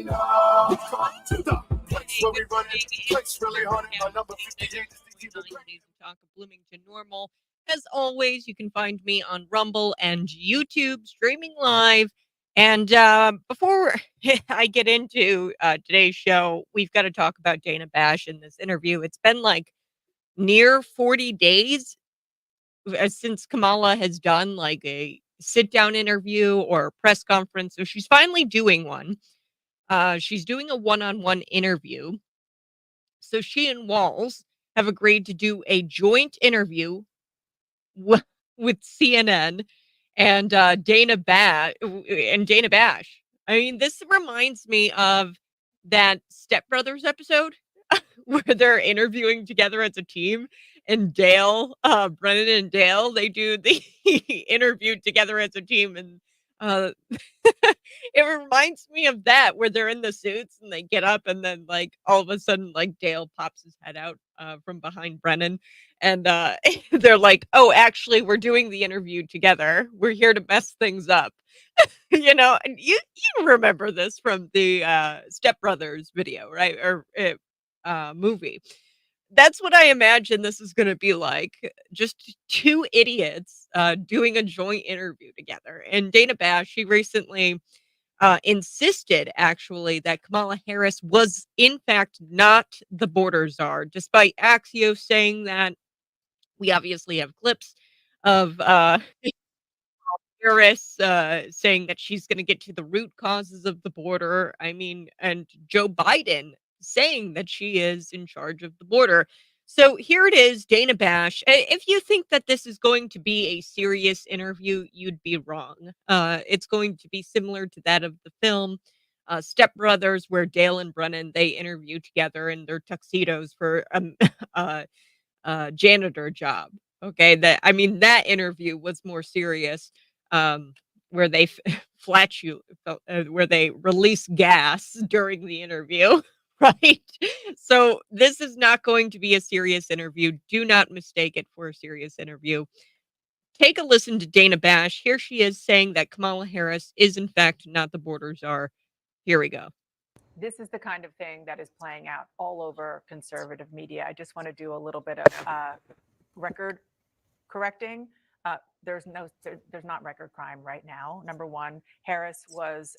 Talk of Bloomington Normal. As always, you can find me on Rumble and YouTube, streaming live. And before I get into today's show, we've got to talk about Dana Bash in this interview. It's been like near 40 days since Kamala has done like a sit down interview or a press conference. So she's finally doing one. She's doing a one-on-one interview. So she and Walls have agreed to do a joint interview with CNN and Dana Bash. I mean, this reminds me of that Step Brothers episode where they're interviewing together as a team, and Brennan and Dale, they do the interview together as a team, and uh, it reminds me of that where they're in the suits and they get up, and then like all of a sudden, like Dale pops his head out from behind Brennan, and they're like, "Oh, actually, we're doing the interview together. We're here to mess things up." And you remember this from the Step Brothers video, right? Or movie. That's what I imagine this is going to be like. Just two idiots doing a joint interview together. And Dana Bash, she recently insisted actually that Kamala Harris was in fact not the border czar, despite Axios saying that. We obviously have clips of Harris saying that she's going to get to the root causes of the border. I mean, and Joe Biden saying that she is in charge of the border. So here it is, Dana Bash. If you think that this is going to be a serious interview, you'd be wrong. It's going to be similar to that of the film Step Brothers, where Dale and Brennan they interview together in their tuxedos for janitor job. Okay, that interview was more serious, where they where they release gas during the interview, right? So this is not going to be a serious interview. Do not mistake it for a serious interview. Take a listen to Dana Bash. Here she is saying that Kamala Harris is in fact not the border czar. Here we go. This is the kind of thing that is playing out all over conservative media. I just want to do a little bit of record correcting. There's not record crime right now. Number one, Harris was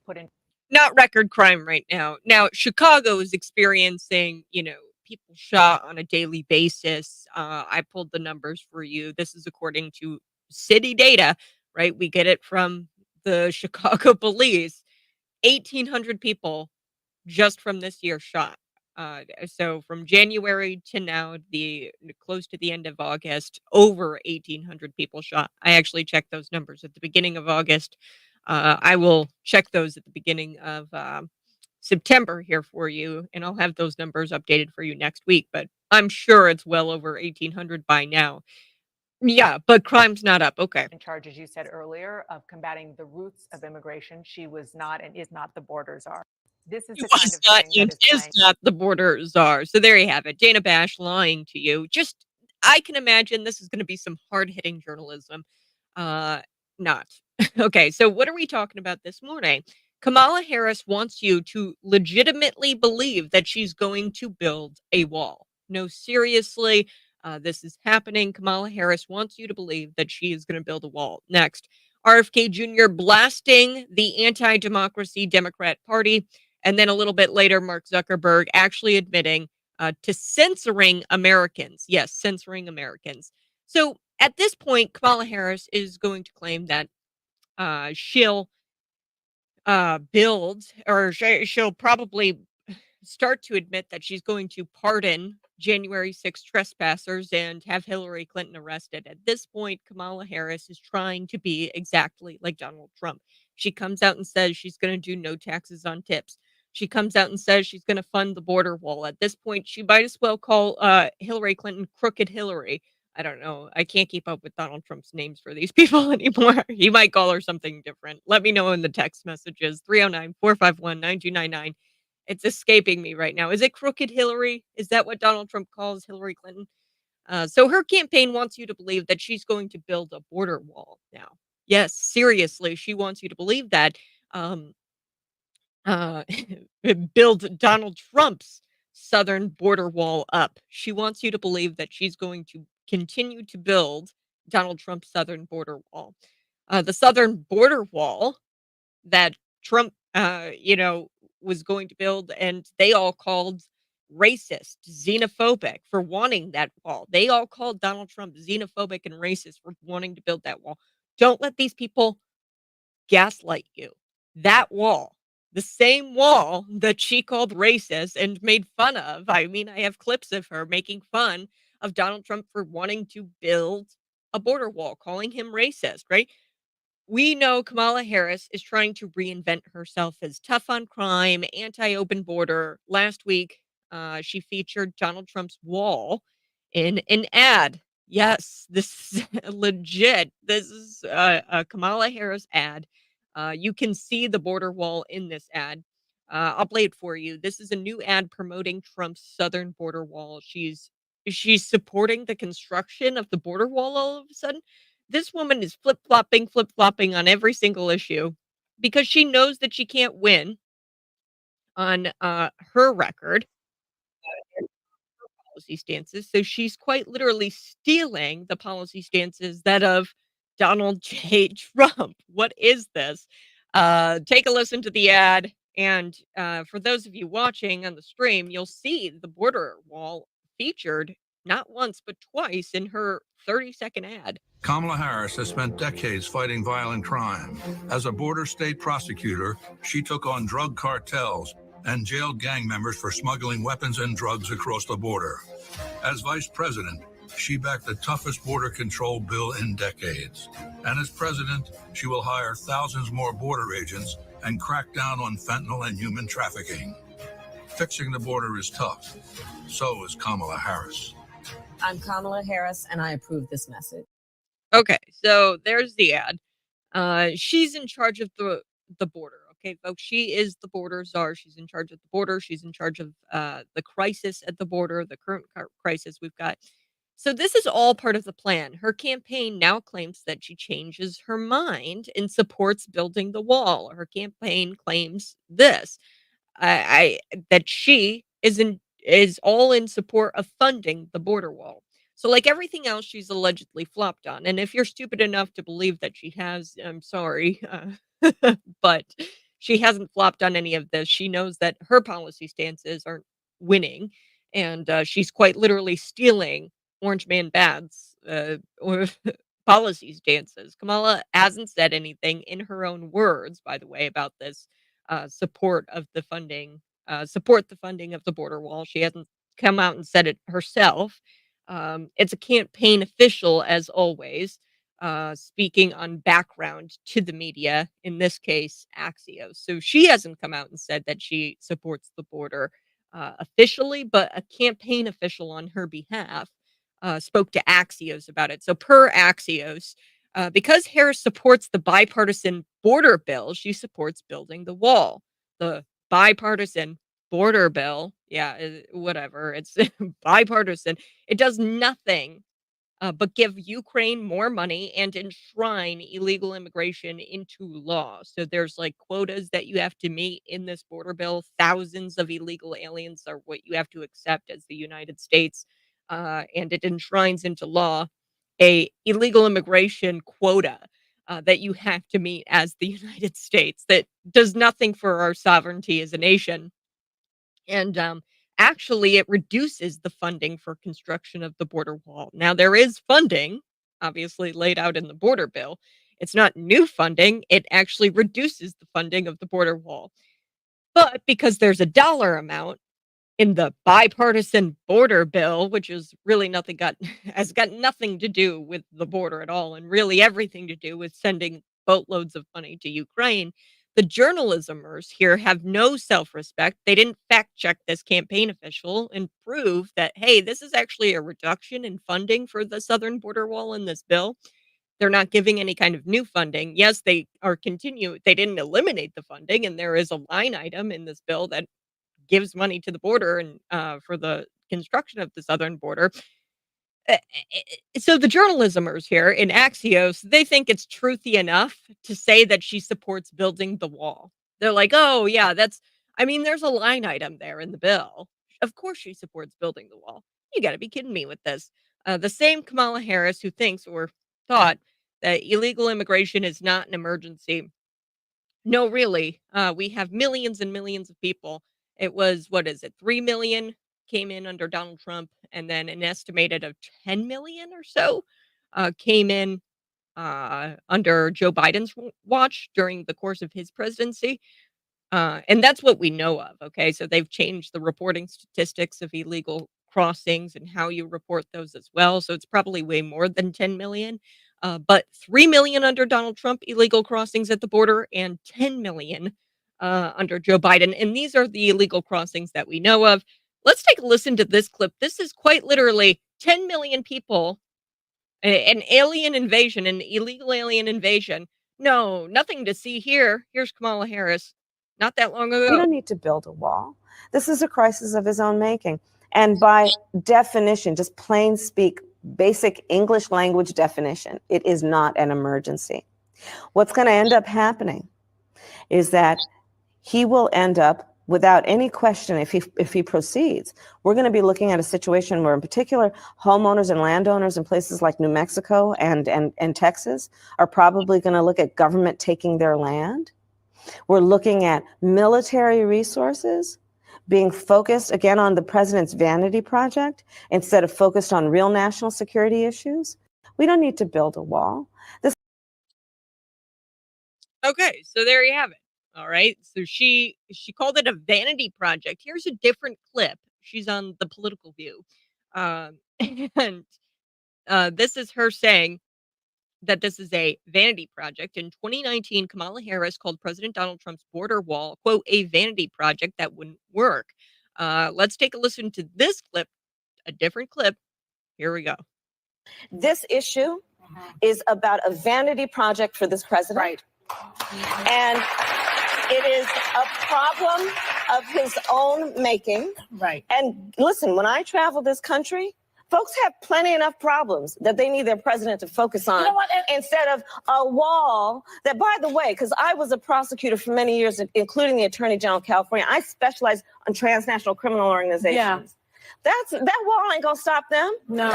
put in. Not record crime right now. Now, Chicago is experiencing, people shot on a daily basis. I pulled the numbers for you. This is according to city data, right? We get it from the Chicago police. 1,800 people just from this year shot. So from January to now, close to the end of August, over 1,800 people shot. I actually checked those numbers at the beginning of August. I will check those at the beginning of September here for you, and I'll have those numbers updated for you next week. But I'm sure it's well over 1,800 by now. Yeah, but crime's not up. Okay. In charge, as you said earlier, of combating the roots of immigration. She was not and is not the border czar. This is the kind of thing that is not the border czar. So there you have it. Dana Bash lying to you. I can imagine this is going to be some hard-hitting journalism. Not. Okay, so what are we talking about this morning? Kamala Harris wants you to legitimately believe that she's going to build a wall. No, seriously, this is happening. Kamala Harris wants you to believe that she is going to build a wall. Next, RFK Jr. blasting the anti-democracy Democrat Party. And then a little bit later, Mark Zuckerberg actually admitting to censoring Americans. Yes, censoring Americans. So at this point, Kamala Harris is going to claim that she'll build, or she'll probably start to admit that she's going to pardon January 6th trespassers and have Hillary Clinton arrested. At this point, Kamala Harris is trying to be exactly like Donald Trump. She comes out and says she's going to do no taxes on tips. She comes out and says she's going to fund the border wall. At this point, she might as well call Hillary Clinton Crooked Hillary. I don't know. I can't keep up with Donald Trump's names for these people anymore. He might call her something different. Let me know in the text messages. 309-451-9299. It's escaping me right now. Is it Crooked Hillary? Is that what Donald Trump calls Hillary Clinton? So her campaign wants you to believe that she's going to build a border wall now. Yes, seriously, she wants you to believe that. uh, build Donald Trump's southern border wall up. She wants you to believe that she's going to continue to build Donald Trump's southern border wall. The southern border wall that Trump, was going to build, and they all called racist, xenophobic for wanting that wall. They all called Donald Trump xenophobic and racist for wanting to build that wall. Don't let these people gaslight you. That wall, the same wall that she called racist and made fun of. I mean, I have clips of her making fun of Donald Trump for wanting to build a border wall, calling him racist, right? We know Kamala Harris is trying to reinvent herself as tough on crime, anti open border. Last week, she featured Donald Trump's wall in an ad. Yes, this is legit. This is a Kamala Harris ad. You can see the border wall in this ad. I'll play it for you. This is a new ad promoting Trump's southern border wall. She's supporting the construction of the border wall all of a sudden. This woman is flip flopping on every single issue because she knows that she can't win on her record and her policy stances. So she's quite literally stealing the policy stances that of Donald J. Trump. What is this? Take a listen to the ad. And for those of you watching on the stream, you'll see the border wall featured not once, but twice in her 30-second ad. Kamala Harris has spent decades fighting violent crime. As a border state prosecutor, she took on drug cartels and jailed gang members for smuggling weapons and drugs across the border. As vice president, she backed the toughest border control bill in decades. And as president, she will hire thousands more border agents and crack down on fentanyl and human trafficking. Fixing the border is tough. So is Kamala Harris. I'm Kamala Harris, and I approve this message. Okay, so there's the ad. She's in charge of the border. Okay, folks, she is the border czar. She's in charge of the border. She's in charge of the crisis at the border, the current crisis we've got. So this is all part of the plan. Her campaign now claims that she changes her mind and supports building the wall. Her campaign claims this. That she is all in support of funding the border wall. So like everything else she's allegedly flopped on. And if you're stupid enough to believe that she has, I'm sorry. But she hasn't flopped on any of this. She knows that her policy stances aren't winning, and she's quite literally stealing Orange Man Bad's or policy stances. Kamala hasn't said anything in her own words, by the way, about this support the funding of the border wall. She hasn't come out and said it herself. It's a campaign official, as always, speaking on background to the media, in this case, Axios. So she hasn't come out and said that she supports the border officially, but a campaign official on her behalf spoke to Axios about it. So, per Axios, because Harris supports the bipartisan border bill, she supports building the wall. The bipartisan border bill, yeah, whatever, it's bipartisan. It does nothing but give Ukraine more money and enshrine illegal immigration into law. So there's like quotas that you have to meet in this border bill. Thousands of illegal aliens are what you have to accept as the United States, and it enshrines into law a illegal immigration quota that you have to meet as the United States. That does nothing for our sovereignty as a nation. And actually, it reduces the funding for construction of the border wall. Now, there is funding, obviously, laid out in the border bill. It's not new funding, it actually reduces the funding of the border wall. But because there's a dollar amount in the bipartisan border bill, which is really nothing got has got nothing to do with the border at all, and really everything to do with sending boatloads of money to Ukraine. The journalismers here have no self-respect. They didn't fact check this campaign official and prove that, hey, this is actually a reduction in funding for the southern border wall in this bill. They're not giving any kind of new funding. Yes, they didn't eliminate the funding, and there is a line item in this bill that gives money to the border and for the construction of the southern border. Uh, so the journalismers here in Axios, they think it's truthy enough to say that she supports building the wall. They're like, "Oh, yeah, there's a line item there in the bill. Of course she supports building the wall. You gotta be kidding me with this." The same Kamala Harris who thinks or thought that illegal immigration is not an emergency. No, really. We have millions and millions of people. It was, what is it, 3 million came in under Donald Trump, and then an estimated of 10 million or so came in under Joe Biden's watch during the course of his presidency. And that's what we know of. Okay. So they've changed the reporting statistics of illegal crossings and how you report those as well. So it's probably way more than 10 million. But 3 million under Donald Trump illegal crossings at the border and 10 million under Joe Biden. And these are the illegal crossings that we know of. Let's take a listen to this clip. This is quite literally 10 million people, an alien invasion, an illegal alien invasion. No, nothing to see here. Here's Kamala Harris not that long ago. We don't need to build a wall. This is a crisis of his own making. And by definition, just plain speak, basic English language definition, it is not an emergency. What's going to end up happening is that he will end up, without any question, if he proceeds, we're going to be looking at a situation where, in particular, homeowners and landowners in places like New Mexico and Texas are probably going to look at government taking their land. We're looking at military resources being focused, again, on the president's vanity project instead of focused on real national security issues. We don't need to build a wall. Okay, so there you have it. All right. So she called it a vanity project. Here's a different clip. She's on the Political View. And this is her saying that this is a vanity project. In 2019, Kamala Harris called President Donald Trump's border wall, quote, a vanity project that wouldn't work. Let's take a listen to this clip, a different clip. Here we go. This issue is about a vanity project for this president. Right. And it is a problem of his own making. Right. And listen, when I travel this country, folks have plenty enough problems that they need their president to focus on, instead of a wall that, by the way, because I was a prosecutor for many years, including the Attorney General of California, I specialize on transnational criminal organizations. Yeah. That wall ain't gonna stop them. No.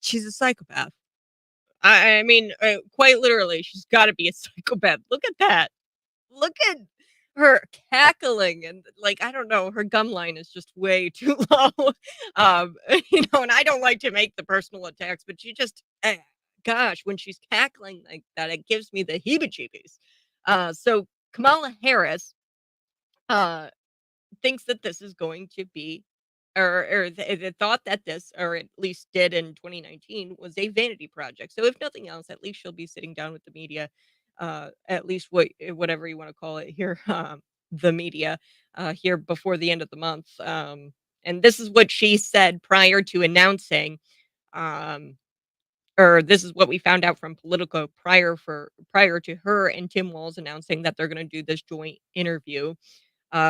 She's a psychopath. I mean, quite literally, she's got to be a psychopath. Look at that. Look at her cackling and, like, I don't know, her gum line is just way too low. And I don't like to make the personal attacks, but she just, gosh, when she's cackling like that, it gives me the heebie-jeebies. So Kamala Harris thinks that this is going to be, or they thought that this, or at least did in 2019, was a vanity project. So if nothing else, at least she'll be sitting down with the media, at least whatever you want to call it here, the media, here before the end of the month. And this is what she said prior to announcing, or this is what we found out from Politico prior to her and Tim Walz announcing that they're going to do this joint interview.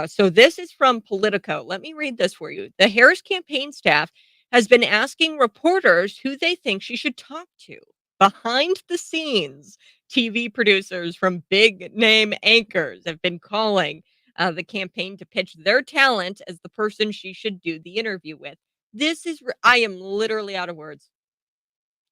So this is from Politico. Let me read this for you. The Harris campaign staff has been asking reporters who they think she should talk to. Behind the scenes, TV producers from big name anchors have been calling the campaign to pitch their talent as the person she should do the interview with. I am literally out of words.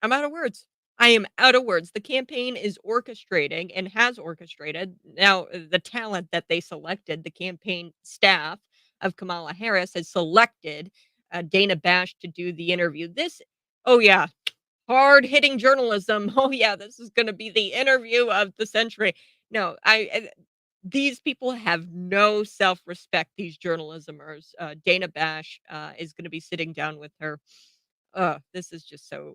I'm out of words. I am out of words. The campaign is orchestrating and has orchestrated. Now, the talent that they selected, the campaign staff of Kamala Harris has selected Dana Bash to do the interview. Oh yeah, hard hitting journalism. Oh yeah, this is going to be the interview of the century. No, these people have no self-respect, these journalismers. Dana Bash is going to be sitting down with her. This is just so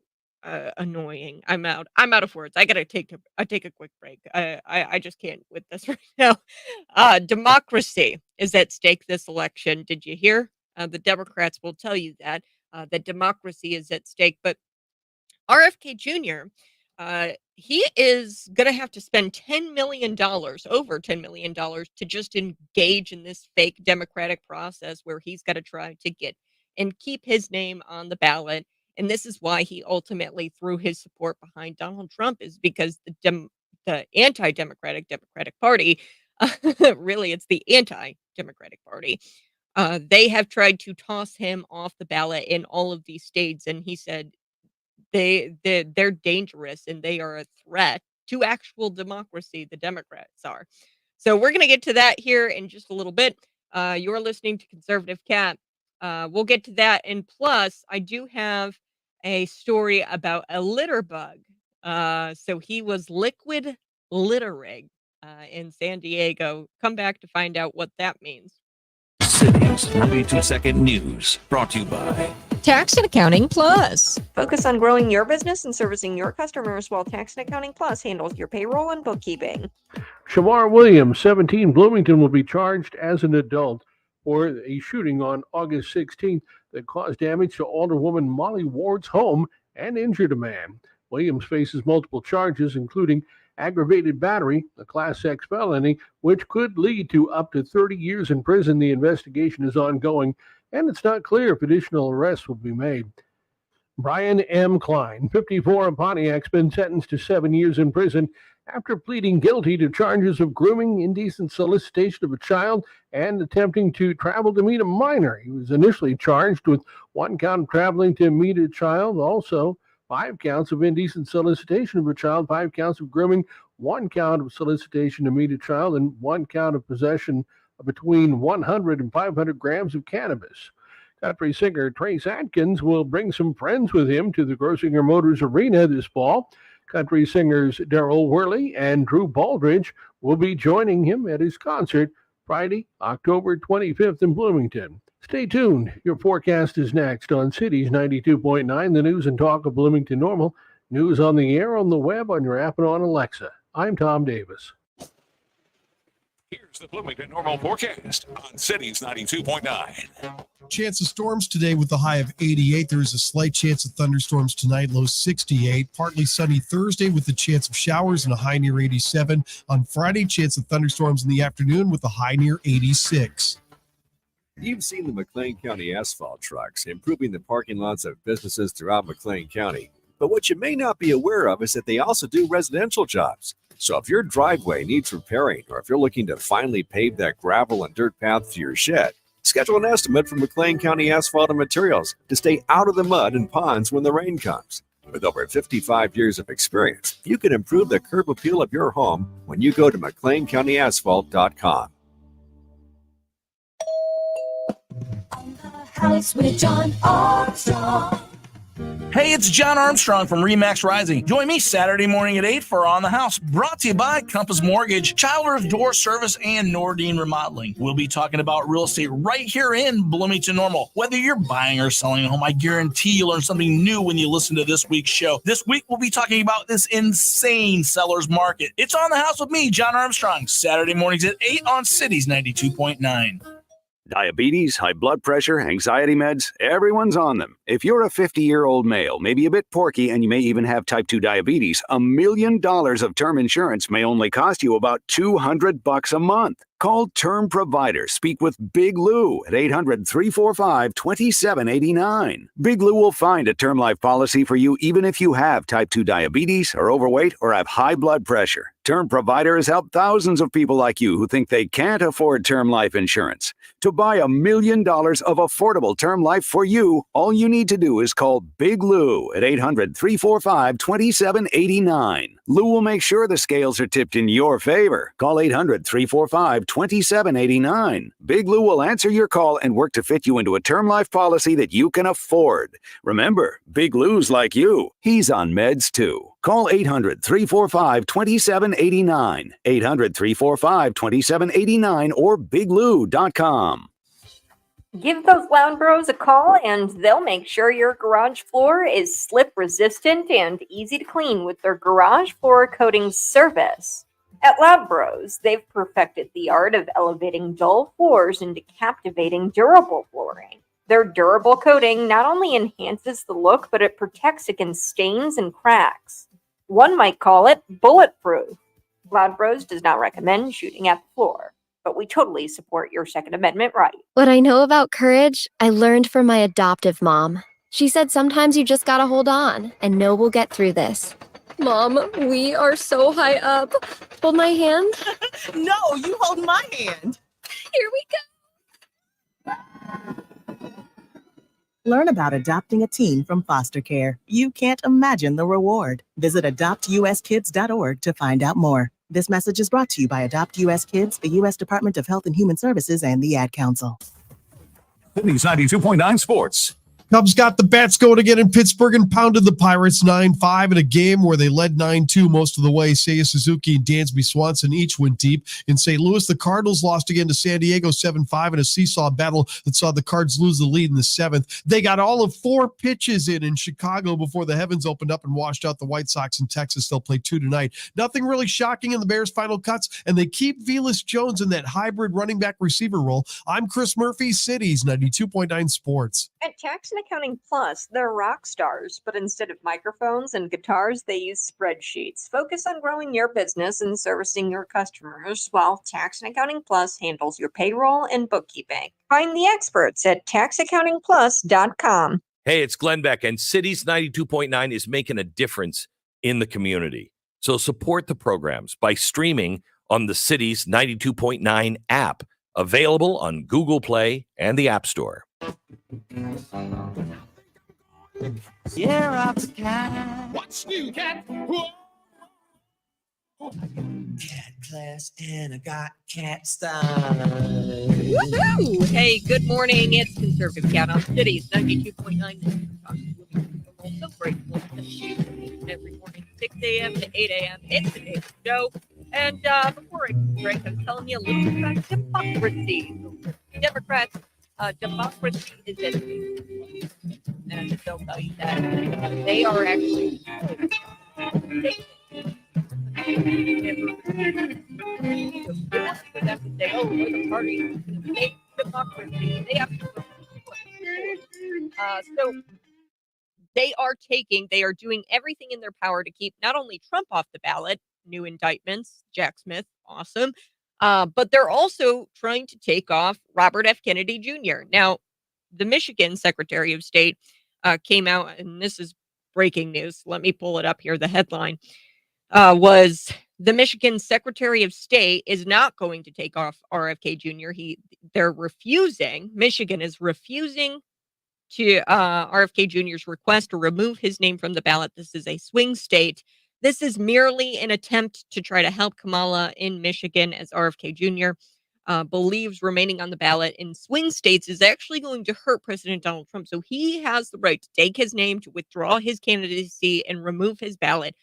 annoying. I'm out of words. I gotta take a quick break. I just can't with this right now. Democracy is at stake this election. Did you hear? The Democrats will tell you that democracy is at stake. But RFK Jr. he is going to have to spend $10 million, over $10 million, to just engage in this fake democratic process where he's got to try to get and keep his name on the ballot. And this is why he ultimately threw his support behind Donald Trump, is because the anti-democratic Democratic Party, really, it's the anti-democratic party. They have tried to toss him off the ballot in all of these states, and he said they're dangerous and they are a threat to actual democracy. The Democrats are. So we're gonna get to that here in just a little bit. You're listening to Conservative Cat. We'll get to that, and plus, I do have a story about a litter bug. So he was liquid littering in San Diego. Come back to find out what that means. Cities 92-second news brought to you by Tax and Accounting Plus. Focus on growing your business and servicing your customers while Tax and Accounting Plus handles your payroll and bookkeeping. Shamar Williams, 17, Bloomington, will be charged as an adult for a shooting on August 16th that caused damage to Alderwoman Molly Ward's home and injured a man. Williams faces multiple charges, including aggravated battery, a Class X felony, which could lead to up to 30 years in prison. The investigation is ongoing, and it's not clear if additional arrests will be made. Brian M. Klein, 54, of Pontiac's been sentenced to 7 years in prison after pleading guilty to charges of grooming, indecent solicitation of a child, and attempting to travel to meet a minor. He was initially charged with 1 count of traveling to meet a child, also 5 counts of indecent solicitation of a child, 5 counts of grooming, 1 count of solicitation to meet a child, and 1 count of possession of between 100 and 500 grams of cannabis. Country singer Trace Atkins will bring some friends with him to the Grosinger Motors Arena this fall. Country singers Darryl Worley and Drew Baldridge will be joining him at his concert Friday, October 25th in Bloomington. Stay tuned. Your forecast is next on Cities 92.9, the news and talk of Bloomington Normal. News on the air, on the web, on your app, and on Alexa. I'm Tom Davis. Here's the Bloomington Normal forecast on Cities 92.9. Chance of storms today with a high of 88. There is a slight chance of thunderstorms tonight, low 68. Partly sunny Thursday with a chance of showers and a high near 87. On Friday, chance of thunderstorms in the afternoon with a high near 86. You've seen the McLean County asphalt trucks improving the parking lots of businesses throughout McLean County. But what you may not be aware of is that they also do residential jobs. So if your driveway needs repairing, or if you're looking to finally pave that gravel and dirt path to your shed, schedule an estimate from McLean County Asphalt and Materials to stay out of the mud and ponds when the rain comes. With over 55 years of experience, you can improve the curb appeal of your home when you go to McLeanCountyAsphalt.com. House with John Armstrong. Hey, it's John Armstrong from RE/MAX Rising. Join me Saturday morning at 8 for On the House, brought to you by Compass Mortgage, Child Earth Door Service, and Nordine Remodeling. We'll be talking about real estate right here in Bloomington Normal. Whether you're buying or selling a home, I guarantee you'll learn something new when you listen to this week's show. This week, we'll be talking about this insane seller's market. It's On the House with me, John Armstrong, Saturday mornings at 8 on Cities 92.9. Diabetes, high blood pressure, anxiety meds, everyone's on them. If you're a 50-year-old male, maybe a bit porky, and you may even have type 2 diabetes, $1 million of term insurance may only cost you about $200 a month. Call Term Provider. Speak with Big Lou at 800-345-2789. Big Lou will find a term life policy for you even if you have type 2 diabetes, are overweight, or have high blood pressure. Term Provider has helped thousands of people like you who think they can't afford term life insurance. To buy $1 million of affordable term life for you, all you need to do is call Big Lou at 800-345-2789. Lou will make sure the scales are tipped in your favor. Call 800-345-2789. Big Lou will answer your call and work to fit you into a term life policy that you can afford. Remember, Big Lou's like you. He's on meds too. Call 800-345-2789. 800-345-2789 or biglou.com. Give those Lounge Bros a call and they'll make sure your garage floor is slip resistant and easy to clean with their garage floor coating service. At Lounge Bros, they've perfected the art of elevating dull floors into captivating durable flooring. Their durable coating not only enhances the look, but it protects against stains and cracks. One might call it bulletproof. Loud Bros does not recommend shooting at the floor, but we totally support your Second Amendment right. What I know about courage, I learned from my adoptive mom. She said sometimes you just gotta hold on and know we'll get through this. Mom, we are so high up. Hold my hand. No, you hold my hand. Here we go. Learn about adopting a teen from foster care. You can't imagine the reward. Visit adoptuskids.org to find out more. This message is brought to you by Adopt US Kids, the U.S. Department of Health and Human Services, and the Ad Council. Cities 92.9 Sports. Cubs got the bats going again in Pittsburgh and pounded the Pirates 9-5 in a game where they led 9-2 most of the way. Seiya Suzuki and Dansby Swanson each went deep. In St. Louis, the Cardinals lost again to San Diego 7-5 in a seesaw battle that saw the Cards lose the lead in the seventh. They got all of 4 pitches in Chicago before the heavens opened up and washed out the White Sox in Texas. They'll play 2 tonight. Nothing really shocking in the Bears' final cuts, and they keep Velus Jones in that hybrid running back receiver role. I'm Chris Murphy, Cities 92.9 Sports. At Tax and Accounting Plus, they're rock stars, but instead of microphones and guitars, they use spreadsheets. Focus on growing your business and servicing your customers while Tax and Accounting Plus handles your payroll and bookkeeping. Find the experts at taxaccountingplus.com. Hey, it's Glenn Beck, and Cities 92.9 is making a difference in the community. So support the programs by streaming on the Cities 92.9 app, available on Google Play and the App Store. Yeah, I'm cat. What's new, cat? Cat class and I got cat style. Woohoo! Hey, good morning. It's Conservative Cat on Cities 92.9. So grateful to you every morning, 6 a.m. to 8 a.m. It's the day show. And before I break, I was telling you a little bit about democracy. Democrats, democracy is everything. And they'll tell you that they are actually for them to say, oh, we're the party is going to make democracy. They have to so they are doing everything in their power to keep not only Trump off the ballot, new indictments, Jack Smith, awesome, but they're also trying to take off Robert F. Kennedy Jr. Now, the Michigan Secretary of State came out, and this is breaking news. Let me pull it up here. The headline was the Michigan Secretary of State is not going to take off RFK Jr. Michigan is refusing to RFK Jr.'s request to remove his name from the ballot. This is a swing state. This is merely an attempt to try to help Kamala in Michigan, as RFK Jr. Believes remaining on the ballot in swing states is actually going to hurt President Donald Trump. So he has the right to take his name, to withdraw his candidacy, and remove his ballot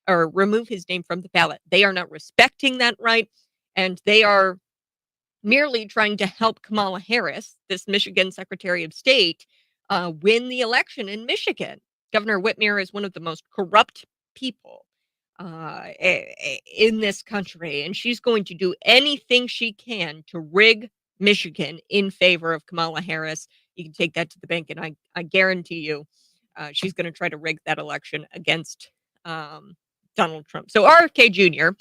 or remove his name from the ballot. They are not respecting that right, and they are merely trying to help Kamala Harris, this Michigan Secretary of State, win the election in Michigan. Governor Whitmer is one of the most corrupt people in this country, and she's going to do anything she can to rig Michigan in favor of Kamala Harris. You can take that to the bank, and I guarantee you she's going to try to rig that election against Donald Trump. So RFK Jr.,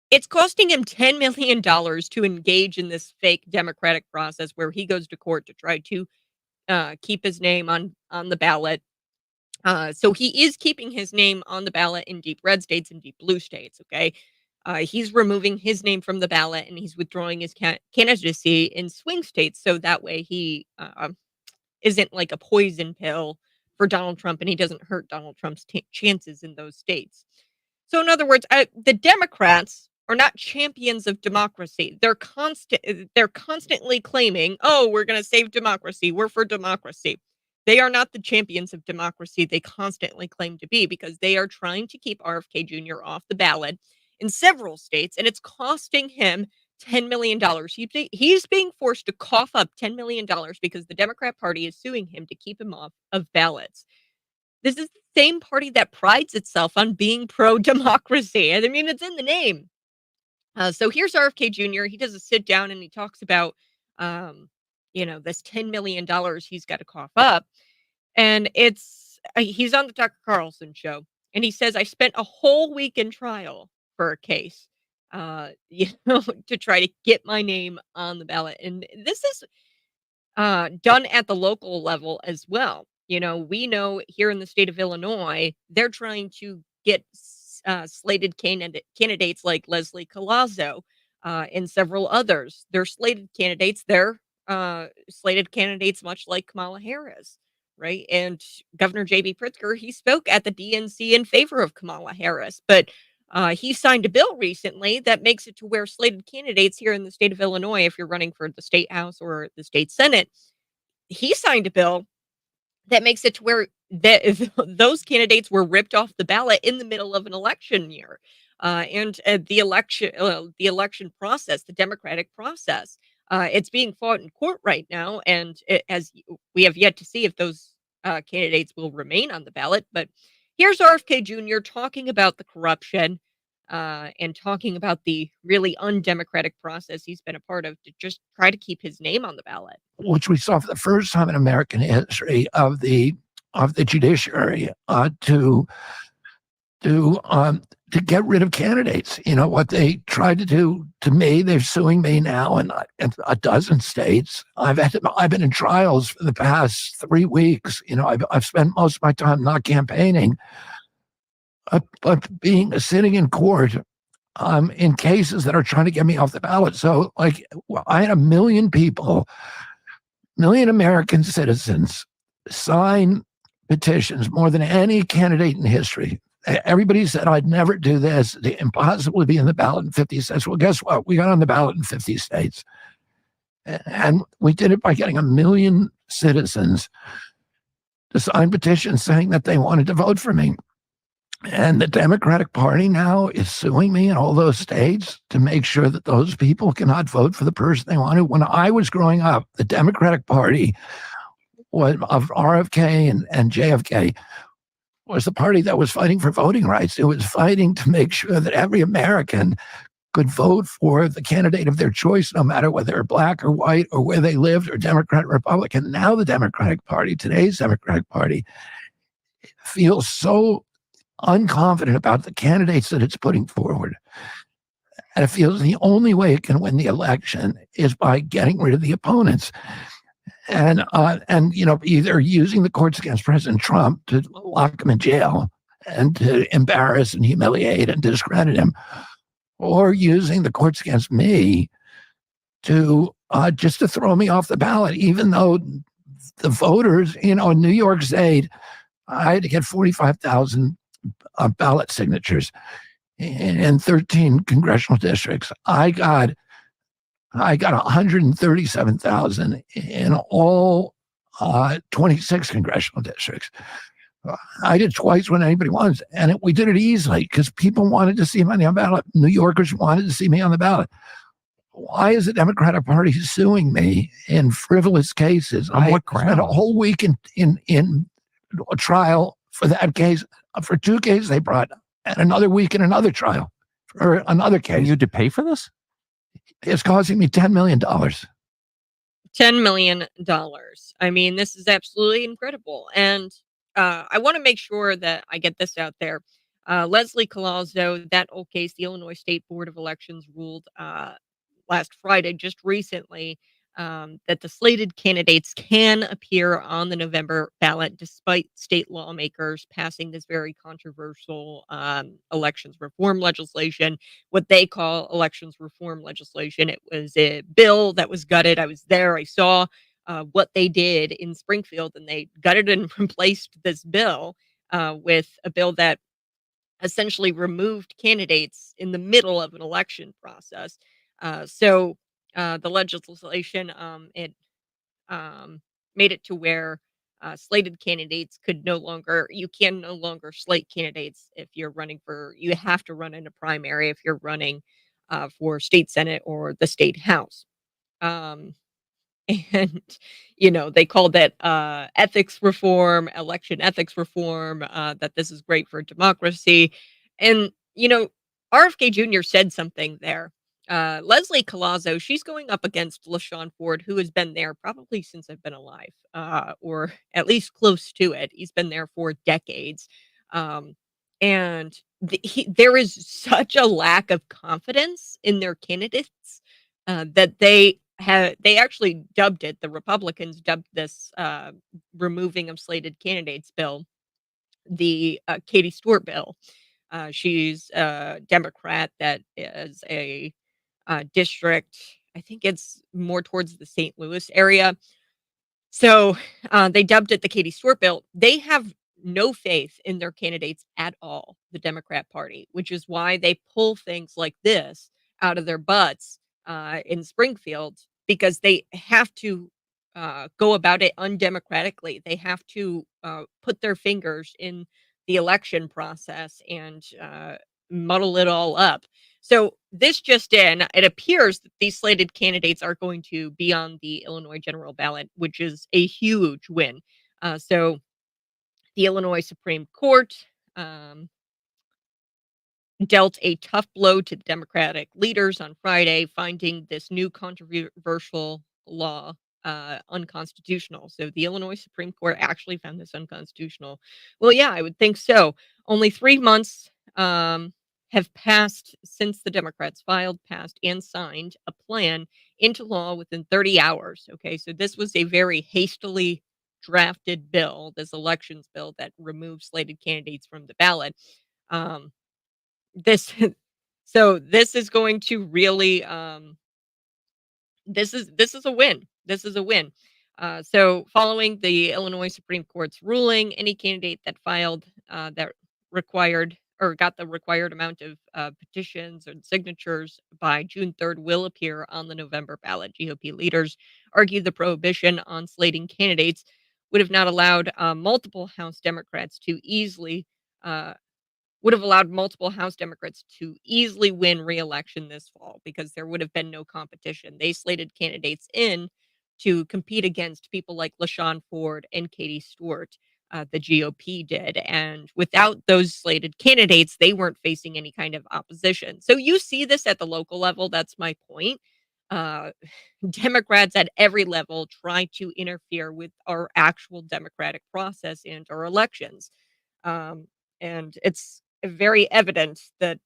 it's costing him $10 million to engage in this fake democratic process where he goes to court to try to keep his name on the ballot. So he is keeping his name on the ballot in deep red states and deep blue states, okay? He's removing his name from the ballot, and he's withdrawing his candidacy in swing states, so that way he isn't like a poison pill for Donald Trump, and he doesn't hurt Donald Trump's chances in those states. So in other words, the Democrats are not champions of democracy. They're constantly claiming, oh, we're going to save democracy. We're for democracy. They are not the champions of democracy they constantly claim to be, because they are trying to keep RFK Jr. off the ballot in several states, and it's costing him $10 million. He's being forced to cough up $10 million because the Democrat Party is suing him to keep him off of ballots. This is the same party that prides itself on being pro-democracy. I mean, it's in the name. So here's RFK Jr. He does a sit down and he talks about, this $10 million he's got to cough up. And he's on the Tucker Carlson show. And he says, I spent a whole week in trial for a case, to try to get my name on the ballot. And this is done at the local level as well. We know here in the state of Illinois, they're trying to get slated candidates like Leslie Colazo and several others. They're slated candidates. They're slated candidates much like Kamala Harris, right? And Governor J.B. Pritzker, he spoke at the DNC in favor of Kamala Harris, but he signed a bill recently that makes it to where slated candidates here in the state of Illinois, if you're running for the state house or the state senate, he signed a bill that makes it to where those candidates were ripped off the ballot in the middle of an election year, and the election process, the democratic process, it's being fought in court right now, and we have yet to see if those candidates will remain on the ballot. But here's RFK Jr. talking about the corruption and talking about the really undemocratic process he's been a part of to just try to keep his name on the ballot. Which we saw for the first time in American history of the judiciary to get rid of candidates. What they tried to do to me, they're suing me now in a dozen states. I've been in trials for the past 3 weeks. I've spent most of my time not campaigning, but sitting in court in cases that are trying to get me off the ballot. So, I had 1 million people, million American citizens sign petitions, more than any candidate in history. Everybody said I'd never do this, impossible to be in the ballot in 50 states. Well, guess what? We got on the ballot in 50 states. And we did it by getting 1 million citizens to sign petitions saying that they wanted to vote for me. And the Democratic Party now is suing me in all those states to make sure that those people cannot vote for the person they want to. When I was growing up, the Democratic Party of RFK and JFK was the party that was fighting for voting rights. It was fighting to make sure that every American could vote for the candidate of their choice, no matter whether they're black or white or where they lived or Democrat or Republican. Now the Democratic Party, today's Democratic Party, feels so unconfident about the candidates that it's putting forward. And it feels the only way it can win the election is by getting rid of the opponents. And either using the courts against President Trump to lock him in jail and to embarrass and humiliate and discredit him, or using the courts against me to just to throw me off the ballot, even though the voters, in New York State, I had to get 45,000 ballot signatures in 13 congressional districts. I got 137,000 in all 26 congressional districts. I did twice when anybody wants, and we did it easily because people wanted to see me on the ballot. New Yorkers wanted to see me on the ballot. Why is the Democratic Party suing me in frivolous cases? I spent a whole week in a trial for that case. For 2 cases they brought, and another week in another trial for another case. And you had to pay for this? It's costing me $10 million. $10 million. I mean, this is absolutely incredible. And I want to make sure that I get this out there. Leslie Colazo, that old case, the Illinois State Board of Elections ruled last Friday, just recently, that the slated candidates can appear on the November ballot despite state lawmakers passing this very controversial elections reform legislation, what they call elections reform legislation. It was a bill that was gutted. I was there. I saw what they did in Springfield, and they gutted and replaced this bill with a bill that essentially removed candidates in the middle of an election process. So the legislation, it made it to where slated candidates you can no longer slate candidates if you're running you have to run in a primary if you're running for state senate or the state house. And, they called that ethics reform, election ethics reform, that this is great for democracy. And, RFK Jr. said something there. Leslie Colazo, she's going up against LaShawn Ford, who has been there probably since I've been alive, or at least close to it. He's been there for decades. And there is such a lack of confidence in their candidates that they actually dubbed it, the Republicans dubbed this removing of slated candidates bill, the Katie Stewart bill. She's a Democrat that is a district, I think it's more towards the St. Louis area. So they dubbed it the Katie Stewart bill. They have no faith in their candidates at all, the Democrat Party, which is why they pull things like this out of their butts in Springfield, because they have to go about it undemocratically. They have to put their fingers in the election process and muddle it all up. So this just in, it appears that these slated candidates are going to be on the Illinois general ballot, which is a huge win. So the Illinois Supreme Court dealt a tough blow to the Democratic leaders on Friday, finding this new controversial law unconstitutional. So the Illinois Supreme Court actually found this unconstitutional. Well, yeah, I would think so. Only 3 months have passed since the Democrats filed, passed, and signed a plan into law within 30 hours. Okay, so this was a very hastily drafted bill, this elections bill that removes slated candidates from the ballot. This this is going to really this is a win. This is a win. So following the Illinois Supreme Court's ruling, any candidate that filed that required or got the required amount of petitions and signatures by June 3rd will appear on the November ballot. GOP leaders argue the prohibition on slating candidates would have not allowed multiple House Democrats to easily win re-election this fall, because there would have been no competition. They slated candidates in to compete against people like LaShawn Ford and Katie Stewart. The GOP did. And without those slated candidates, they weren't facing any kind of opposition. So you see this at the local level. That's my point. Democrats at every level try to interfere with our actual democratic process and our elections. And it's very evident that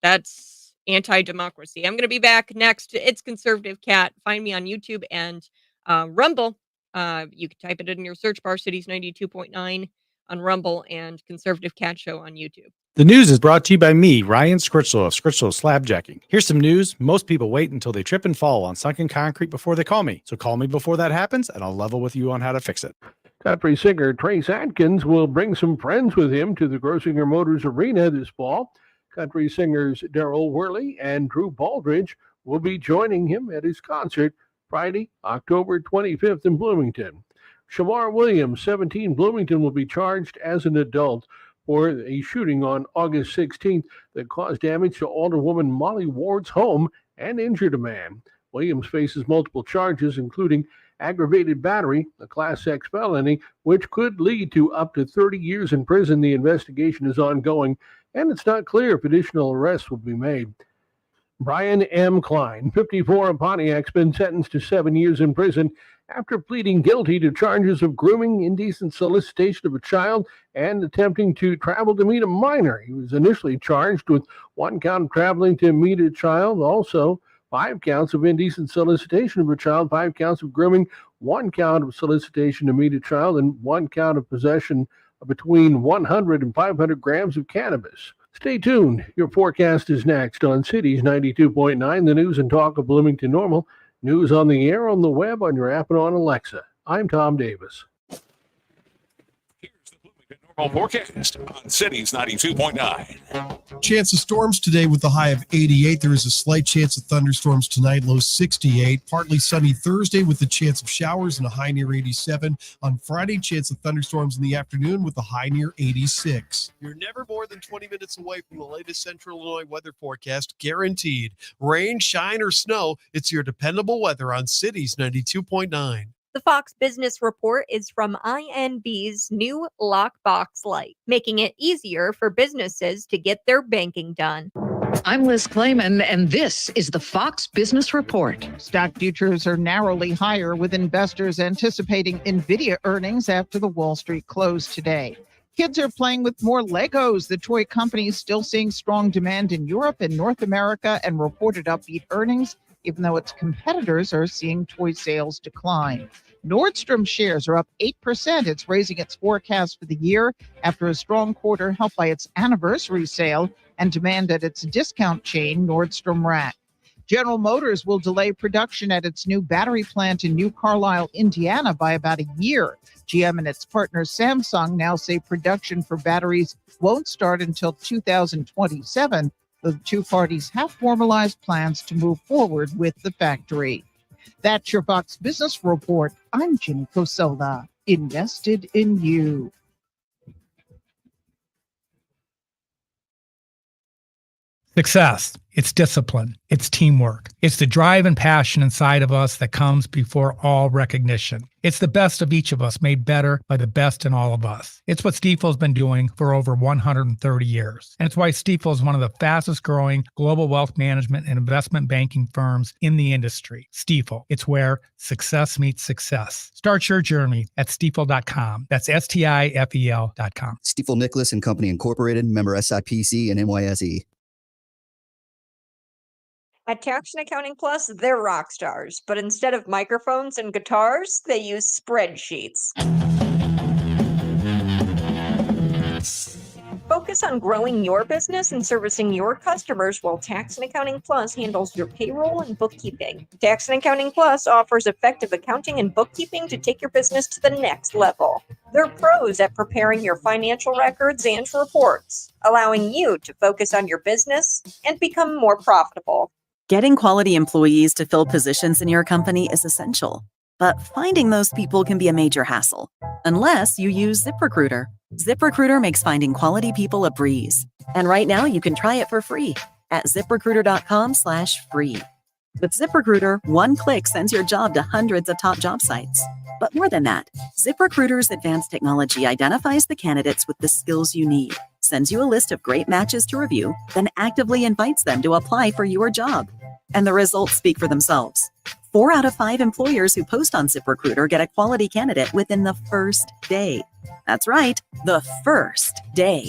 that's anti-democracy. I'm going to be back next. It's Conservative Cat. Find me on YouTube and Rumble. You can type it in your search bar, Cities 92.9 on Rumble, and Conservative Cat Show on YouTube. The news is brought to you by me, Ryan Scritchlow of Scritchlow Slabjacking. Here's some news. Most people wait until they trip and fall on sunken concrete before they call me. So call me before that happens, and I'll level with you on how to fix it. Country singer Trace Atkins will bring some friends with him to the Grosinger Motors Arena this fall. Country singers Darryl Worley and Drew Baldridge will be joining him at his concert Friday, October 25th in Bloomington. Shamar Williams, 17, Bloomington, will be charged as an adult for a shooting on August 16th that caused damage to Alderwoman Molly Ward's home and injured a man. Williams faces multiple charges, including aggravated battery, a Class X felony, which could lead to up to 30 years in prison. The investigation is ongoing, and it's not clear if additional arrests will be made. Brian M. Klein, 54, of Pontiac's been sentenced to 7 years in prison after pleading guilty to charges of grooming, indecent solicitation of a child, and attempting to travel to meet a minor. He was initially charged with 1 count of traveling to meet a child, also 5 counts of indecent solicitation of a child, 5 counts of grooming, 1 count of solicitation to meet a child, and 1 count of possession of between 100 and 500 grams of cannabis. Stay tuned. Your forecast is next on Cities 92.9, the news and talk of Bloomington Normal. News on the air, on the web, on your app, and on Alexa. I'm Tom Davis. Forecast on Cities 92.9. Chance of storms today with a high of 88. There is a slight chance of thunderstorms tonight, low 68. Partly sunny Thursday with a chance of showers and a high near 87. On Friday, chance of thunderstorms in the afternoon with a high near 86. You're never more than 20 minutes away from the latest Central Illinois weather forecast, guaranteed. Rain, shine, or snow, it's your dependable weather on Cities 92.9. The Fox Business Report is from INB's new Lockbox Lite, making it easier for businesses to get their banking done. I'm Liz Clayman, and this is the Fox Business Report. Stock futures are narrowly higher, with investors anticipating NVIDIA earnings after the Wall Street close today. Kids are playing with more Legos. The toy company is still seeing strong demand in Europe and North America and reported upbeat earnings, even though its competitors are seeing toy sales decline. Nordstrom shares are up 8%. It's raising its forecast for the year after a strong quarter helped by its anniversary sale and demand at its discount chain, Nordstrom Rack. General Motors will delay production at its new battery plant in New Carlisle, Indiana by about a year. GM and its partner Samsung now say production for batteries won't start until 2027. The two parties have formalized plans to move forward with the factory. That's your Fox Business Report. I'm Jenny Cosola. Invested in you. Success. It's discipline. It's teamwork. It's the drive and passion inside of us that comes before all recognition. It's the best of each of us made better by the best in all of us. It's what Stifel's been doing for over 130 years. And it's why Stifel is one of the fastest growing global wealth management and investment banking firms in the industry. Stifel. It's where success meets success. Start your journey at stifel.com. That's STIFEL.com. Stifel Nicholas and Company Incorporated, member SIPC and NYSE. At Tax and Accounting Plus, they're rock stars, but instead of microphones and guitars, they use spreadsheets. Focus on growing your business and servicing your customers while Tax and Accounting Plus handles your payroll and bookkeeping. Tax and Accounting Plus offers effective accounting and bookkeeping to take your business to the next level. They're pros at preparing your financial records and reports, allowing you to focus on your business and become more profitable. Getting quality employees to fill positions in your company is essential, but finding those people can be a major hassle, unless you use ZipRecruiter. ZipRecruiter makes finding quality people a breeze. And right now you can try it for free at ziprecruiter.com/free. With ZipRecruiter, one click sends your job to hundreds of top job sites. But more than that, ZipRecruiter's advanced technology identifies the candidates with the skills you need, sends you a list of great matches to review, then actively invites them to apply for your job. And the results speak for themselves. 4 out of 5 employers who post on ZipRecruiter get a quality candidate within the first day. That's right, the first day.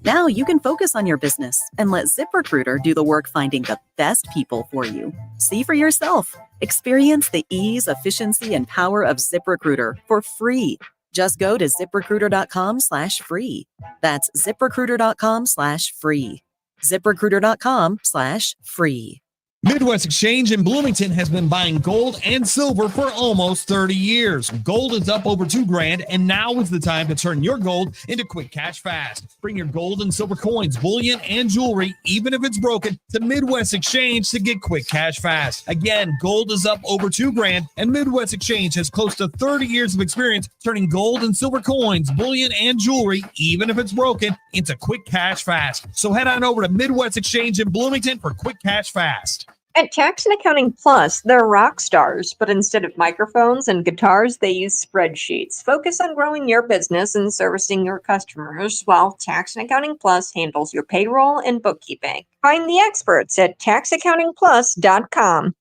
Now you can focus on your business and let ZipRecruiter do the work finding the best people for you. See for yourself. Experience the ease, efficiency, and power of ZipRecruiter for free. Just go to ziprecruiter.com/free. That's ziprecruiter.com/free. ziprecruiter.com/free. Midwest Exchange in Bloomington has been buying gold and silver for almost 30 years. Gold is up over $2,000, and now is the time to turn your gold into quick cash fast. Bring your gold and silver coins, bullion, and jewelry, even if it's broken, to Midwest Exchange to get quick cash fast. Again, gold is up over $2,000, and Midwest Exchange has close to 30 years of experience turning gold and silver coins, bullion, and jewelry, even if it's broken, into quick cash fast. So head on over to Midwest Exchange in Bloomington for quick cash fast. At Tax and Accounting Plus, they're rock stars, but instead of microphones and guitars, they use spreadsheets. Focus on growing your business and servicing your customers while Tax and Accounting Plus handles your payroll and bookkeeping. Find the experts at taxaccountingplus.com.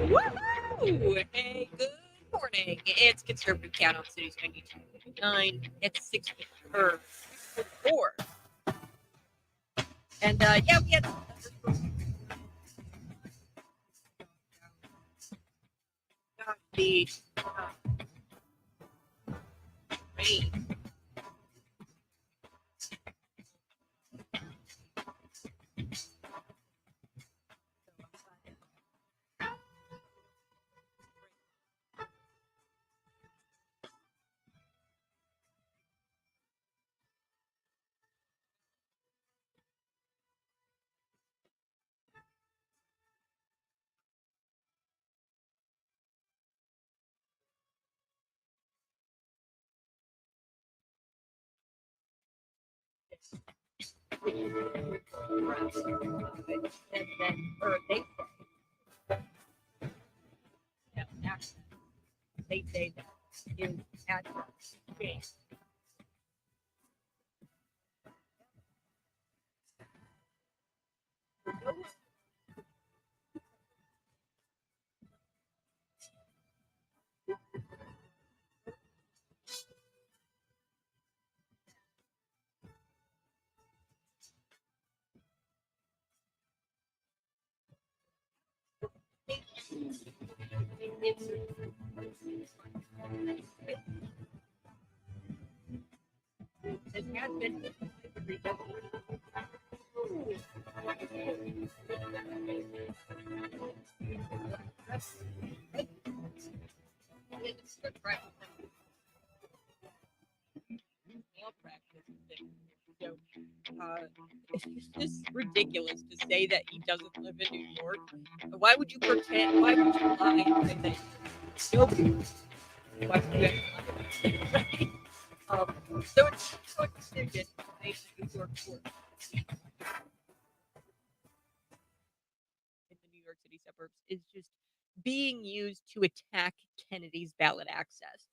Woohoo! Hey, good morning. It's Conservative Cat on Cities 92.9. It's 6:04. And yeah, we had got the rain. And then, or they say that is adverse. Okay. It has been so, it's just ridiculous to say that he doesn't live in New York. Why would you pretend? Why would you lie and say that nobody? Why would you have right? So it's decision made in the New York court in the New York City suburbs is just being used to attack Kennedy's ballot access.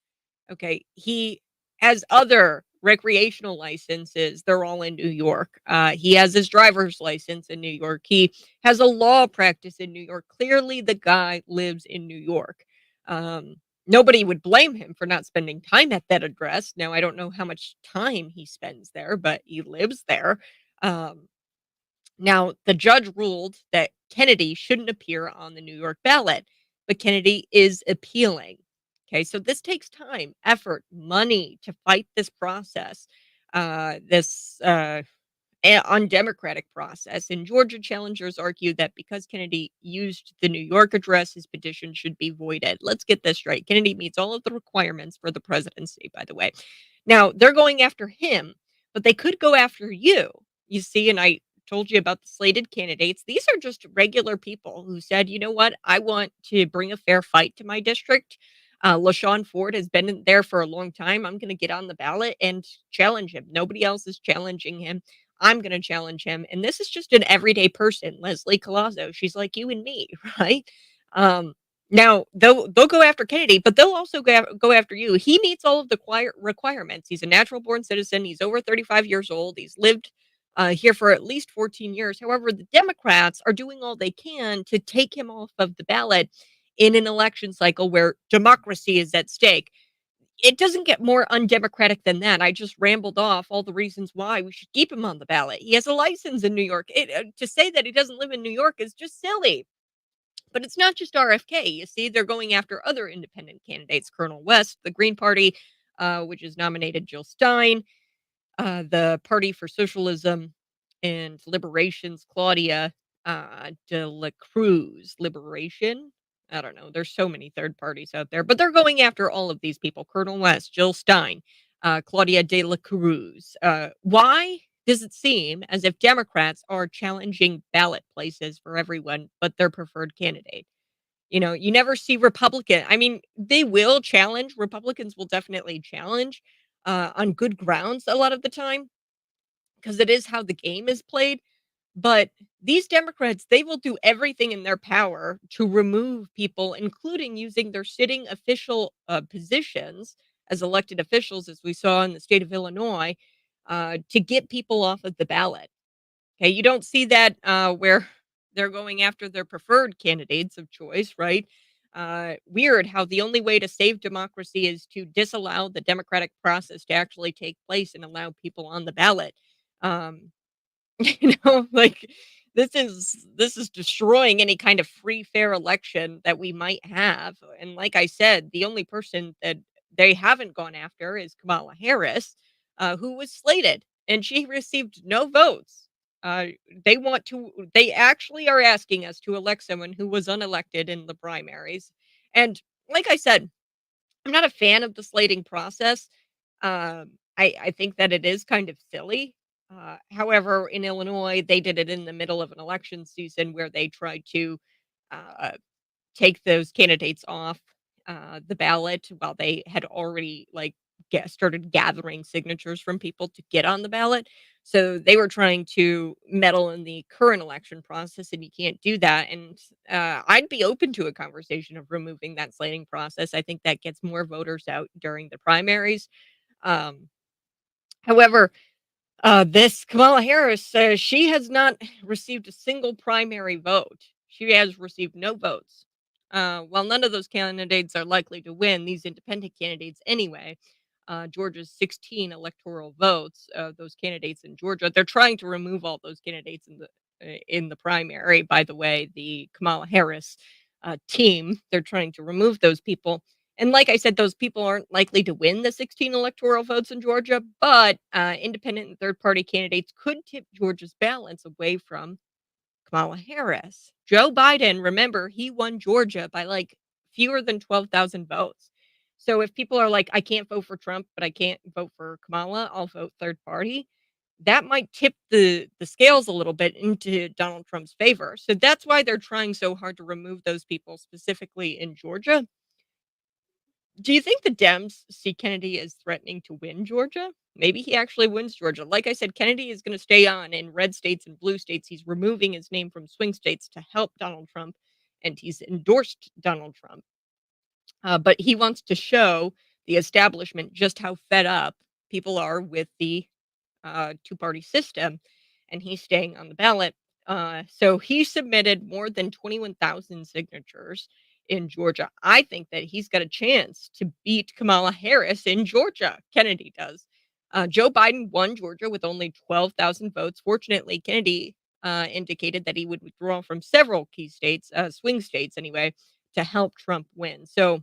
Okay, he has other recreational licenses. They're all in New York. He has his driver's license in New York. He has a law practice in New York. Clearly, the guy lives in New York. Nobody would blame him for not spending time at that address. Now, I don't know how much time he spends there, but he lives there. Now, the judge ruled that Kennedy shouldn't appear on the New York ballot, but Kennedy is appealing. Okay, so this takes time, effort, money to fight this process, this undemocratic process. In Georgia, challengers argue that because Kennedy used the New York address, his petition should be voided. Let's get this straight. Kennedy meets all of the requirements for the presidency, by the way. Now, they're going after him, but they could go after you. You see, and I told you about the slated candidates. These are just regular people who said, you know what, I want to bring a fair fight to my district. LaShawn Ford has been there for a long time. I'm going to get on the ballot and challenge him. Nobody else is challenging him. I'm going to challenge him. And this is just an everyday person, Leslie Collazo. She's like you and me, right? Now they'll go after Kennedy, but they'll also go after you. He meets all of the requirements. He's a natural born citizen. He's over 35 years old. He's lived here for at least 14 years. However, the Democrats are doing all they can to take him off of the ballot in an election cycle where democracy is at stake. It doesn't get more undemocratic than that. I just rambled off all the reasons why we should keep him on the ballot. He has a license in New York. To say that he doesn't live in New York is just silly. But it's not just RFK. You see, they're going after other independent candidates. Colonel West, the Green Party, which has nominated Jill Stein, the Party for Socialism and Liberation's Claudia de la Cruz. Liberation? I don't know. There's so many third parties out there, but they're going after all of these people. Colonel West, Jill Stein, Claudia de la Cruz. Why does it seem as if Democrats are challenging ballot places for everyone but their preferred candidate? You know, you never see Republican. I mean, they will challenge. Republicans will definitely challenge on good grounds a lot of the time because it is how the game is played. But these Democrats, they will do everything in their power to remove people, including using their sitting official positions as elected officials, as we saw in the state of Illinois, to get people off of the ballot. Okay, you don't see that where they're going after their preferred candidates of choice, right? Weird how the only way to save democracy is to disallow the democratic process to actually take place and allow people on the ballot. Um, like this is destroying any kind of free, fair election that we might have. And like I said, the only person that they haven't gone after is Kamala Harris, who was slated, and she received no votes. Uh, they actually are asking us to elect someone who was unelected in the primaries. And like I said, I'm not a fan of the slating process. I think that it is kind of silly. However, in Illinois, they did it in the middle of an election season where they tried to uh, take those candidates off the ballot while they had already started gathering signatures from people to get on the ballot. So they were trying to meddle in the current election process, and you can't do that. And I'd be open to a conversation of removing that slating process. I think that gets more voters out during the primaries. Um, However, this Kamala Harris, she has not received a single primary vote. She has received no votes. While none of those candidates are likely to win, these independent candidates anyway, Georgia's 16 electoral votes, those candidates in Georgia, they're trying to remove all those candidates in the primary. By the way, the Kamala Harris team. They're trying to remove those people. And like I said, those people aren't likely to win the 16 electoral votes in Georgia, but independent and third-party candidates could tip Georgia's balance away from Kamala Harris. Joe Biden, remember, he won Georgia by like fewer than 12,000 votes. So if people are like, I can't vote for Trump, but I can't vote for Kamala, I'll vote third party. That might tip the scales a little bit into Donald Trump's favor. So that's why they're trying so hard to remove those people specifically in Georgia. Do you think the Dems see Kennedy as threatening to win Georgia? Maybe he actually wins Georgia. Like I said, Kennedy is going to stay on in red states and blue states. He's removing his name from swing states to help Donald Trump, and he's endorsed Donald Trump. But he wants to show the establishment just how fed up people are with the two-party system, and he's staying on the ballot. So he submitted more than 21,000 signatures in Georgia. I think that he's got a chance to beat Kamala Harris in Georgia. Kennedy does. Joe Biden won Georgia with only 12,000 votes. Fortunately, Kennedy indicated that he would withdraw from several key states, swing states anyway, to help Trump win. So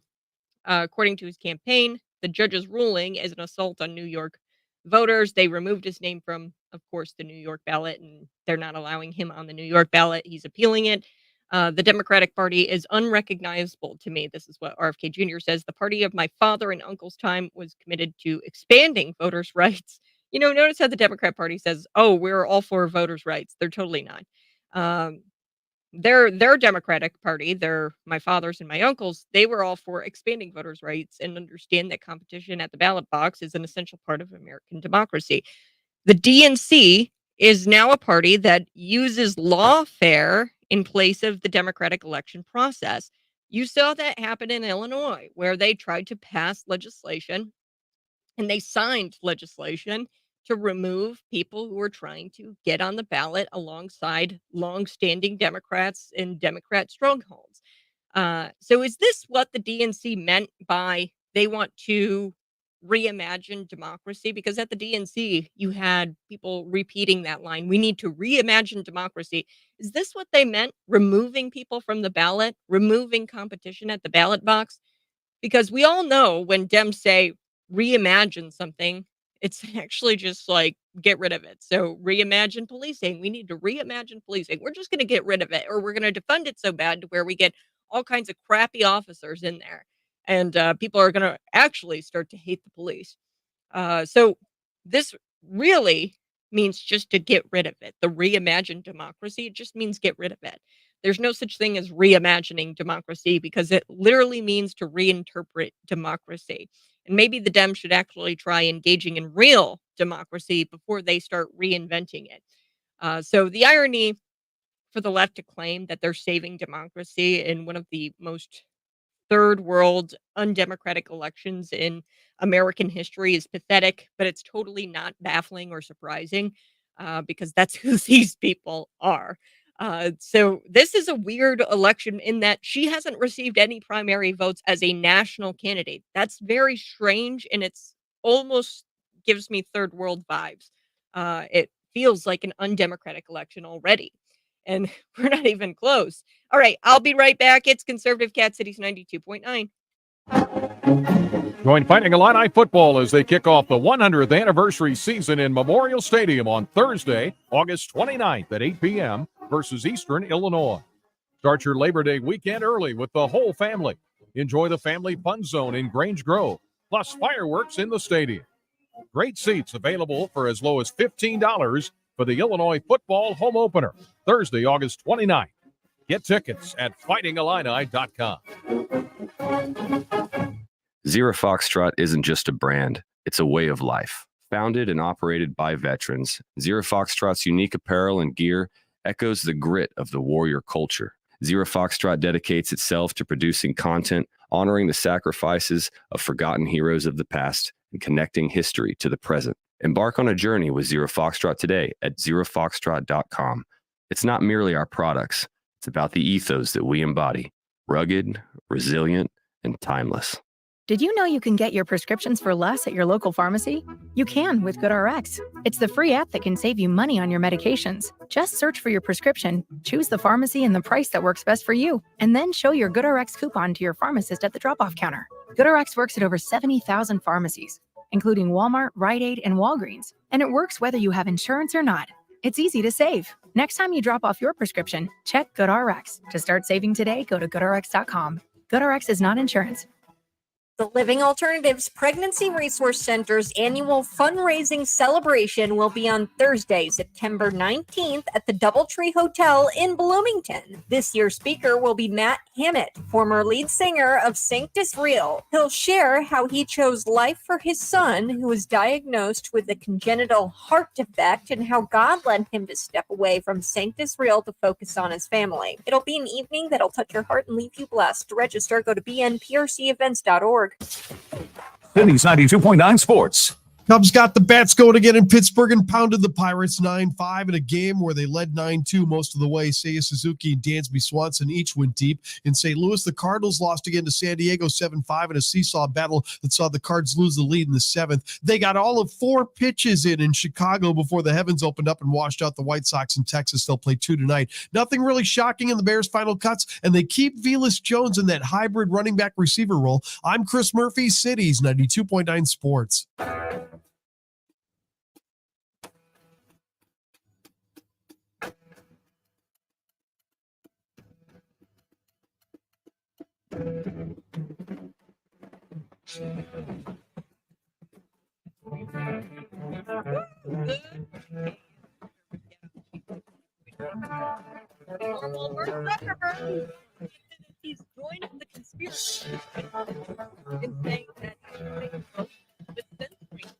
according to his campaign, the judge's ruling is an assault on New York voters. They removed his name from, of course, the New York ballot, and they're not allowing him on the New York ballot. He's appealing it. The Democratic Party is unrecognizable to me. This is what RFK Jr. says. The party of my father and uncle's time was committed to expanding voters' rights. You know, notice how the Democrat Party says, oh, we're all for voters' rights. They're totally not. Their Democratic Party, they're my father's and my uncle's, they were all for expanding voters' rights and understand that competition at the ballot box is an essential part of American democracy. The DNC is now a party that uses lawfare in place of the democratic election process. You saw that happen in Illinois, where they tried to pass legislation and they signed legislation to remove people who were trying to get on the ballot alongside longstanding Democrats in Democrat strongholds. So is this what the DNC meant by they want to reimagine democracy? Because at the DNC, you had people repeating that line, we need to reimagine democracy. Is this what they meant? Removing people from the ballot, removing competition at the ballot box? Because we all know when Dems say reimagine something, it's actually just like get rid of it. So reimagine policing. We need to reimagine policing. We're just going to get rid of it, or we're going to defund it so bad to where we get all kinds of crappy officers in there, and people are going to actually start to hate the police. So this really means just to get rid of it. The reimagined democracy, it just means get rid of it. There's no such thing as reimagining democracy because it literally means to reinterpret democracy. And maybe the Dems should actually try engaging in real democracy before they start reinventing it. So the irony for the left to claim that they're saving democracy in one of the most third world undemocratic elections in American history is pathetic, but it's totally not baffling or surprising because that's who these people are. So this is a weird election in that she hasn't received any primary votes as a national candidate. That's very strange, and it's almost gives me third world vibes. It feels like an undemocratic election already, and we're not even close. All right, I'll be right back. It's Conservative Cat Cities 92.9. Join Fighting Illini football as they kick off the 100th anniversary season in Memorial Stadium on Thursday, August 29th at 8 p.m. versus Eastern Illinois. Start your Labor Day weekend early with the whole family. Enjoy the family fun zone in Grange Grove, plus fireworks in the stadium. Great seats available for as low as $15 for the Illinois football home opener, Thursday, August 29th. Get tickets at fightingillini.com. Zero Foxtrot isn't just a brand, it's a way of life. Founded and operated by veterans, Zero Foxtrot's unique apparel and gear echoes the grit of the warrior culture. Zero Foxtrot dedicates itself to producing content, honoring the sacrifices of forgotten heroes of the past, and connecting history to the present. Embark on a journey with Zero Foxtrot today at zerofoxtrot.com. It's not merely our products, it's about the ethos that we embody. Rugged, resilient, and timeless. Did you know you can get your prescriptions for less at your local pharmacy? You can with GoodRx. It's the free app that can save you money on your medications. Just search for your prescription, choose the pharmacy and the price that works best for you, and then show your GoodRx coupon to your pharmacist at the drop-off counter. GoodRx works at over 70,000 pharmacies, including Walmart, Rite Aid, and Walgreens, and it works whether you have insurance or not. It's easy to save. Next time you drop off your prescription, check GoodRx. To start saving today, go to goodrx.com. GoodRx is not insurance. The Living Alternatives Pregnancy Resource Center's annual fundraising celebration will be on Thursday, September 19th at the Doubletree Hotel in Bloomington. This year's speaker will be Matt Hammett, former lead singer of Sanctus Real. He'll share how he chose life for his son, who was diagnosed with a congenital heart defect, and how God led him to step away from Sanctus Real to focus on his family. It'll be an evening that'll touch your heart and leave you blessed. To register, go to bnprcevents.org. Cities 92.9 Sports. Cubs got the bats going again in Pittsburgh and pounded the Pirates 9-5 in a game where they led 9-2 most of the way. Seiya Suzuki and Dansby Swanson each went deep. In St. Louis, the Cardinals lost again to San Diego 7-5 in a seesaw battle that saw the Cards lose the lead in the seventh. They got all of 4 pitches in Chicago before the heavens opened up and washed out the White Sox in Texas. They'll play 2 tonight. Nothing really shocking in the Bears' final cuts, and they keep Velus Jones in that hybrid running back receiver role. I'm Chris Murphy, Cities 92.9 Sports. Normal Mark Zuckerberg. He's joined the conspiracy in saying that Facebook is censoring.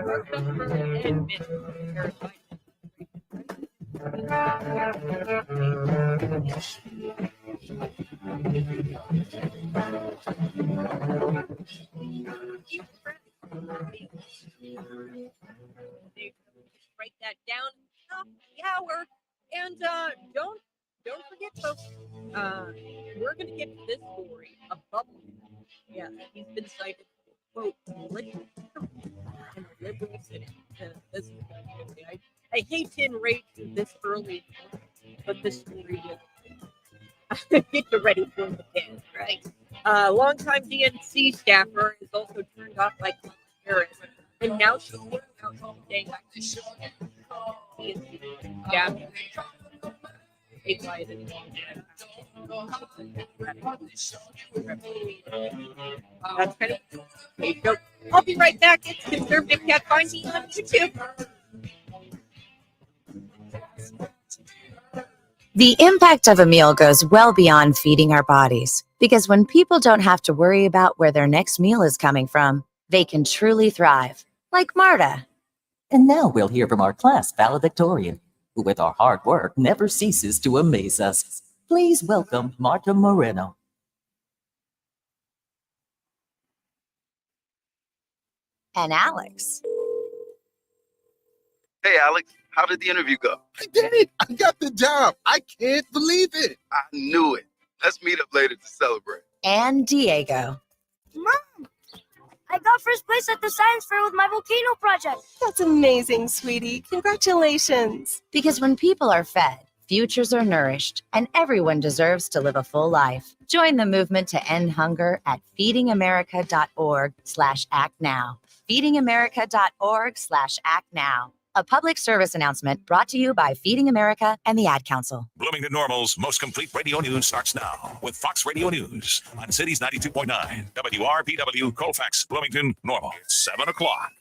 Mark Zuckerberg admits verified. Write that down top of the hour, and don't forget, folks. We're gonna get to this story. A bubble. Yeah, he's been cited for quote political and liberal city. This is I hate to enrage you this early, but this story is get you ready for the end, right? Longtime DNC staffer is also turned off by Kamala Harris, and now she's looking out all day. That's kind of. I'll be right back. It's Conservative Cat. Find me on YouTube. The impact of a meal goes well beyond feeding our bodies, because when people don't have to worry about where their next meal is coming from, they can truly thrive, like Marta. And now we'll hear from our class valedictorian, who with our hard work never ceases to amaze us. Please welcome Marta Moreno. And Alex. Hey, Alex, how did the interview go? I did. I got the job. I can't believe it. I knew it. Let's meet up later to celebrate. And Diego. Mom, I got first place at the science fair with my volcano project. That's amazing, sweetie. Congratulations. Because when people are fed, futures are nourished, and everyone deserves to live a full life. Join the movement to end hunger at feedingamerica.org/actnow. feedingamerica.org/actnow. A public service announcement brought to you by Feeding America and the Ad Council. Bloomington Normal's most complete radio news starts now with Fox Radio News on Cities 92.9. WRPW Colfax, Bloomington Normal. 7 o'clock.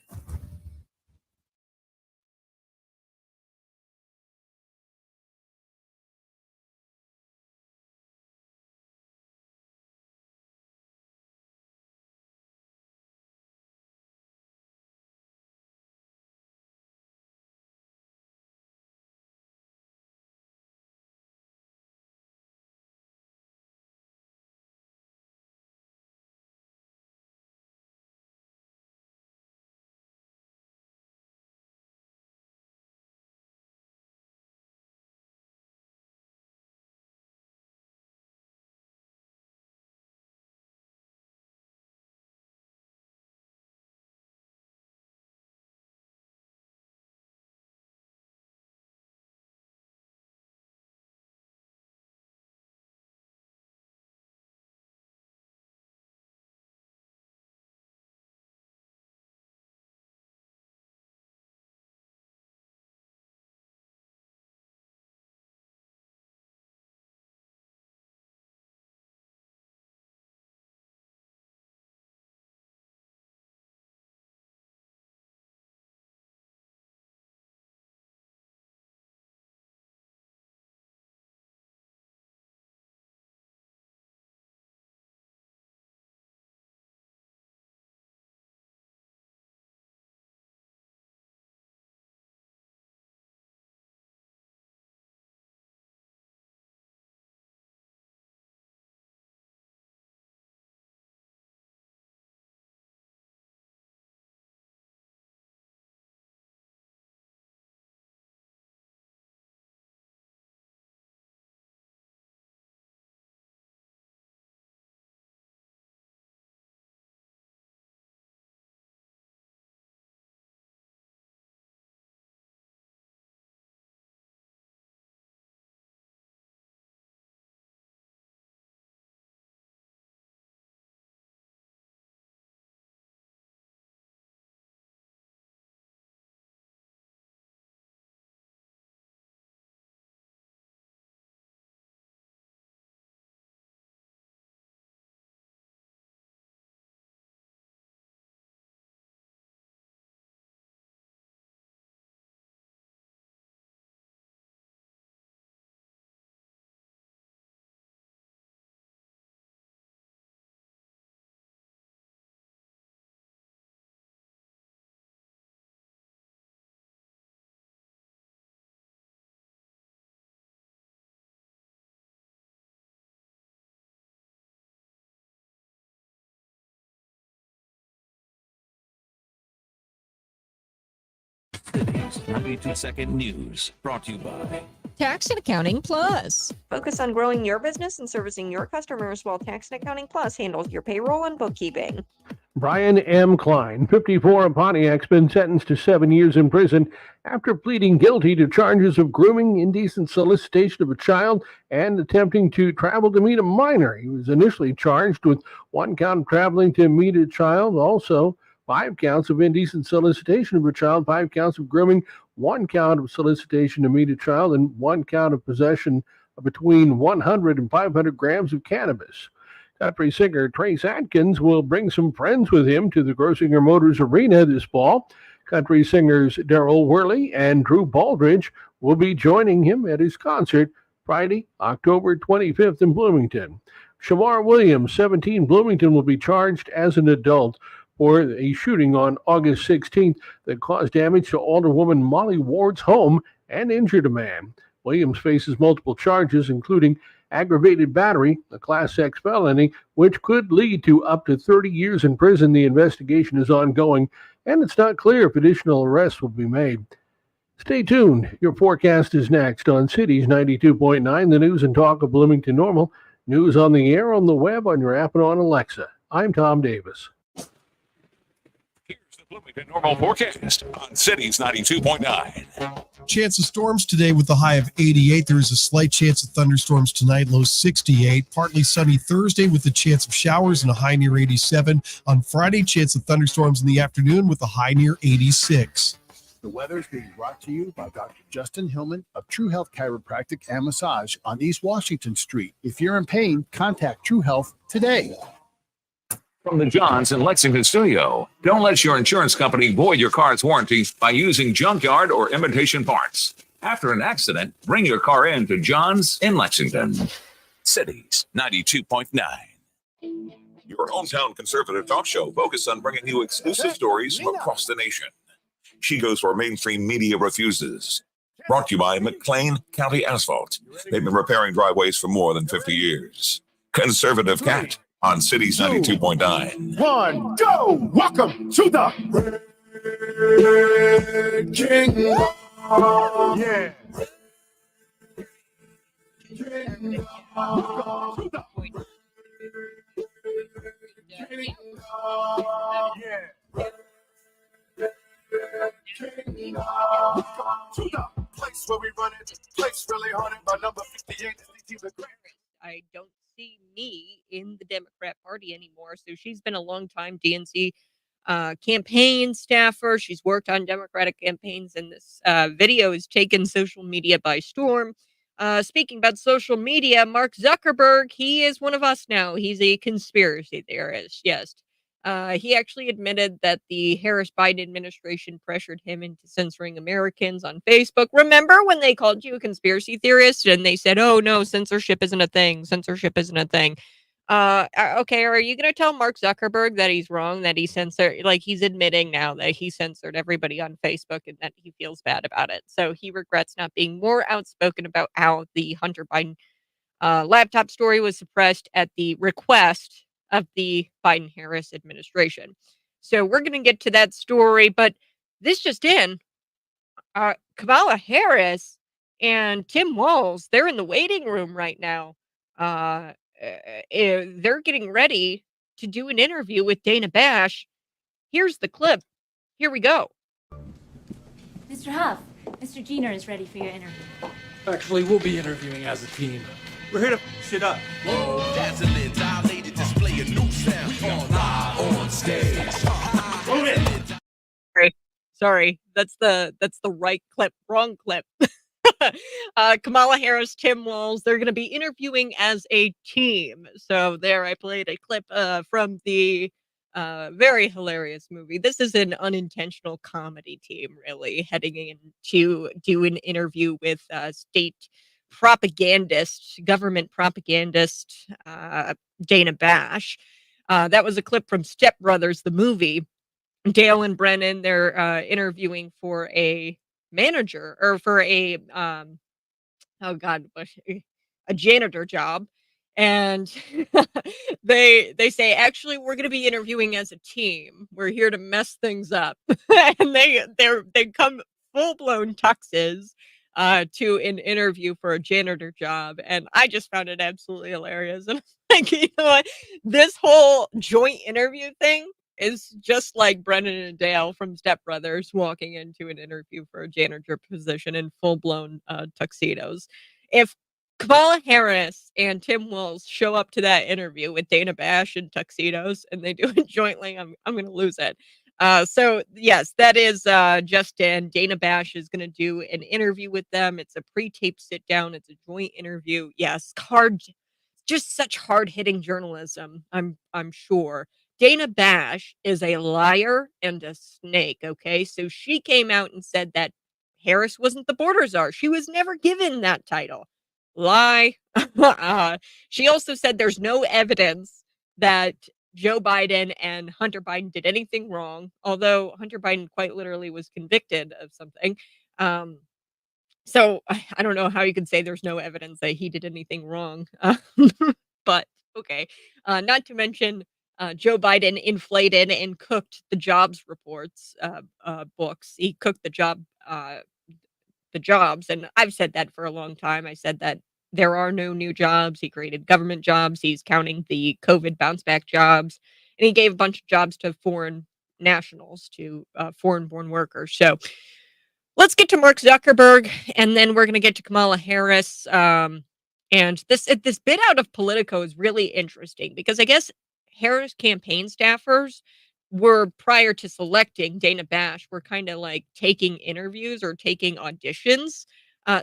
Today's 92-second news brought to you by Tax and Accounting Plus. Focus on growing your business and servicing your customers while Tax and Accounting Plus handles your payroll and bookkeeping. Brian M. Klein, 54, of Pontiac's been sentenced to 7 years in prison after pleading guilty to charges of grooming, indecent solicitation of a child, and attempting to travel to meet a minor. He was initially charged with 1 count of traveling to meet a child, also 5 counts of indecent solicitation of a child, 5 counts of grooming, 1 count of solicitation to meet a child, and 1 count of possession of between 100 and 500 grams of cannabis. Country singer Trace Atkins will bring some friends with him to the Grosinger Motors Arena this fall. Country singers Darryl Worley and Drew Baldridge will be joining him at his concert Friday, October 25th in Bloomington. Shamar Williams, 17, Bloomington, will be charged as an adult for a shooting on August 16th that caused damage to Alderwoman Molly Ward's home and injured a man. Williams faces multiple charges, including aggravated battery, a Class X felony, which could lead to up to 30 years in prison. The investigation is ongoing, and it's not clear if additional arrests will be made. Stay tuned. Your forecast is next on Cities 92.9, the news and talk of Bloomington Normal. News on the air, on the web, on your app, and on Alexa. I'm Tom Davis. Bloomington Normal forecast on Cities 92.9. Chance of storms today with a high of 88. There is a slight chance of thunderstorms tonight, low 68. Partly sunny Thursday with a chance of showers and a high near 87. On Friday, chance of thunderstorms in the afternoon with a high near 86. The weather is being brought to you by Dr. Justin Hillman of True Health Chiropractic and Massage on East Washington Street. If you're in pain, contact True Health today. From the Johns in Lexington studio, don't let your insurance company void your car's warranty by using junkyard or imitation parts. After an accident, bring your car in to Johns in Lexington. Cities 92.9. Your hometown conservative talk show focused on bringing you exclusive stories from across the nation. She goes where mainstream media refuses. Brought to you by McLean County Asphalt. They've been repairing driveways for more than 50 years. Conservative Cat on Cities 92.9. 1, go! Welcome to the Red Kingdom. Yeah. Welcome to the To the place where we run it, place really haunted by number 58. I don't see me in the Democrat Party anymore. So she's been a long time DNC campaign staffer. She's worked on Democratic campaigns, and this video has taken social media by storm. Speaking about social media, Mark Zuckerberg, he is one of us now. He's a conspiracy theorist. Yes. He actually admitted that the Harris-Biden administration pressured him into censoring Americans on Facebook. Remember when they called you a conspiracy theorist and they said, oh, no, censorship isn't a thing. Censorship isn't a thing. Okay, are you going to tell Mark Zuckerberg that he's wrong, that he censored, like he's admitting now that he censored everybody on Facebook and that he feels bad about it. So he regrets not being more outspoken about how the Hunter Biden laptop story was suppressed at the request of the Biden-Harris administration. So we're going to get to that story, but this just in, Kamala Harris and Tim Walz, they're in the waiting room right now. They're getting ready to do an interview with Dana Bash. Here's the clip. Here we go. Mr. Huff, Mr. Jenner is ready for your interview. Actually, we'll be interviewing as a team. We're here to shit up. Whoa, dazzling, dilated, display a new sound. We on live on stage. Move it. Sorry, that's the right clip, wrong clip. Kamala Harris, Tim Walz, they're going to be interviewing as a team. So there, I played a clip from the very hilarious movie. This is an unintentional comedy team, really, heading in to do an interview with state propagandist, government propagandist Dana Bash. That was a clip from Step Brothers, the movie. Dale and Brennan, they're interviewing for a manager or for a a janitor job, and they say, actually, we're going to be interviewing as a team. We're here to mess things up. And they come full-blown tuxes to an interview for a janitor job, and I just found it absolutely hilarious. And I'm like, you know what? This whole joint interview thing is just like Brendan and Dale from Step Brothers walking into an interview for a janitor position in full-blown tuxedos. If Kamala Harris and Tim Walz show up to that interview with Dana Bash in tuxedos and they do it jointly, I'm going to lose it. So yes, that is Justin. Dana Bash is going to do an interview with them. It's a pre-taped sit down. It's a joint interview. Yes, just such hard-hitting journalism. I'm sure. Dana Bash is a liar and a snake. Okay, so she came out and said that Harris wasn't the border czar. She was never given that title. Lie. She also said there's no evidence that Joe Biden and Hunter Biden did anything wrong, although Hunter Biden quite literally was convicted of something. So I don't know how you could say there's no evidence that he did anything wrong. But okay. Not to mention Joe Biden inflated and cooked the jobs reports books. He cooked the jobs, and I've said that for a long time. I said that there are no new jobs. He created government jobs. He's counting the COVID bounce back jobs, and he gave a bunch of jobs to foreign nationals, to foreign-born workers. So let's get to Mark Zuckerberg, and then we're going to get to Kamala Harris. And this bit out of Politico is really interesting because I guess Harris campaign staffers were, prior to selecting Dana Bash, were kind of like taking interviews or taking auditions.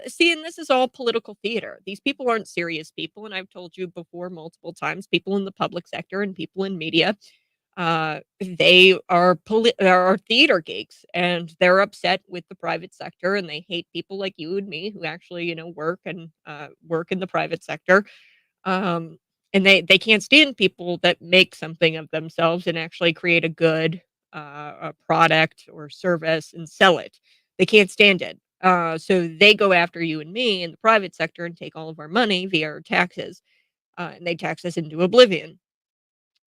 See, and this is all political theater. These people aren't serious people, and I've told you before multiple times, people in the public sector and people in media, they are theater geeks, and they're upset with the private sector, and they hate people like you and me who actually, work and work in the private sector. And they can't stand people that make something of themselves and actually create a good a product or service and sell it. They can't stand it. So they go after you and me in the private sector and take all of our money via our taxes, and they tax us into oblivion.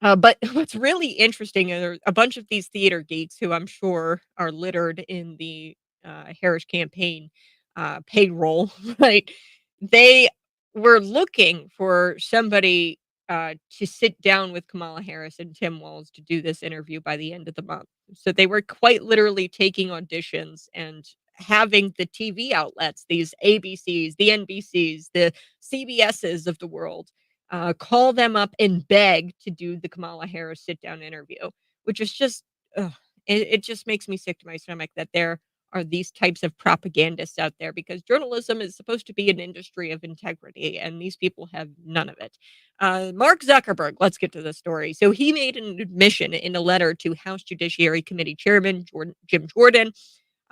But what's really interesting are a bunch of these theater geeks who I'm sure are littered in the Harris campaign payroll, right? They were looking for somebody to sit down with Kamala Harris and Tim Walz to do this interview by the end of the month. So they were quite literally taking auditions and having the TV outlets, these ABCs, the NBCs, the CBSs of the world, call them up and beg to do the Kamala Harris sit down interview, which is just, ugh, it just makes me sick to my stomach that there are these types of propagandists out there because journalism is supposed to be an industry of integrity, and these people have none of it. Mark Zuckerberg, let's get to the story. So he made an admission in a letter to House Judiciary Committee Chairman Jim Jordan,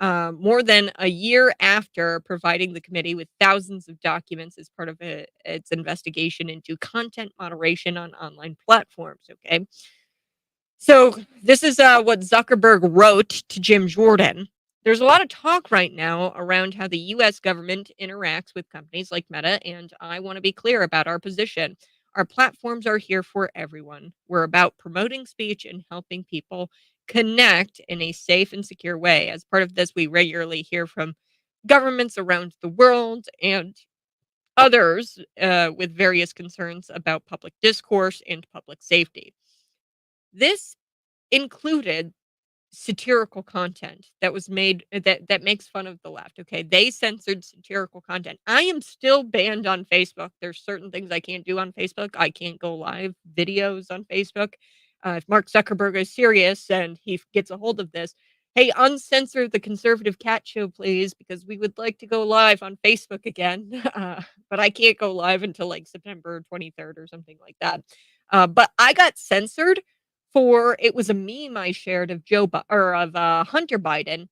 more than a year after providing the committee with thousands of documents as part of its investigation into content moderation on online platforms. Okay. So this is what Zuckerberg wrote to Jim Jordan. There's a lot of talk right now around how the U.S. government interacts with companies like Meta, and I want to be clear about our position. Our platforms are here for everyone. We're about promoting speech and helping people connect in a safe and secure way. As part of this, we regularly hear from governments around the world and others with various concerns about public discourse and public safety. This included satirical content that was made that makes fun of the left. Okay, they censored satirical content. I am still banned on Facebook. There's certain things I can't do on Facebook. I can't go live videos on Facebook. If Mark Zuckerberg is serious and he gets a hold of this, hey, uncensor the conservative cat show, please, because we would like to go live on Facebook again. But I can't go live until like September 23rd or something like that. But I got censored for it was a meme I shared of Hunter Biden,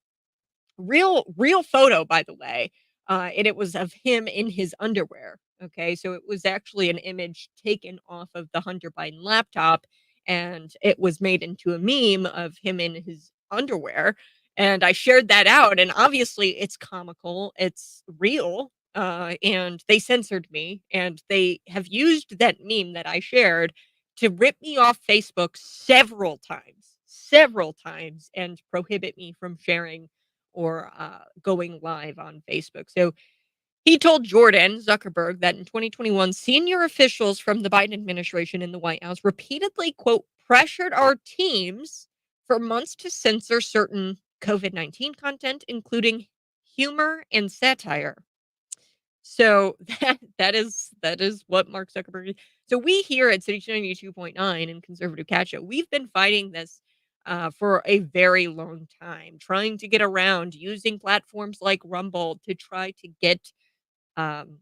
real photo, by the way, and it was of him in his underwear. Okay, so it was actually an image taken off of the Hunter Biden laptop, and it was made into a meme of him in his underwear. And I shared that out, and obviously it's comical, it's real, and they censored me, and they have used that meme that I shared to rip me off Facebook several times, and prohibit me from sharing or going live on Facebook. So he told Jordan Zuckerberg that in 2021, senior officials from the Biden administration in the White House repeatedly, quote, pressured our teams for months to censor certain COVID-19 content, including humor and satire. So that is what Mark Zuckerberg. So we here at City 92.9 and Conservative Cat Show, we've been fighting this for a very long time, trying to get around using platforms like Rumble to try to get um,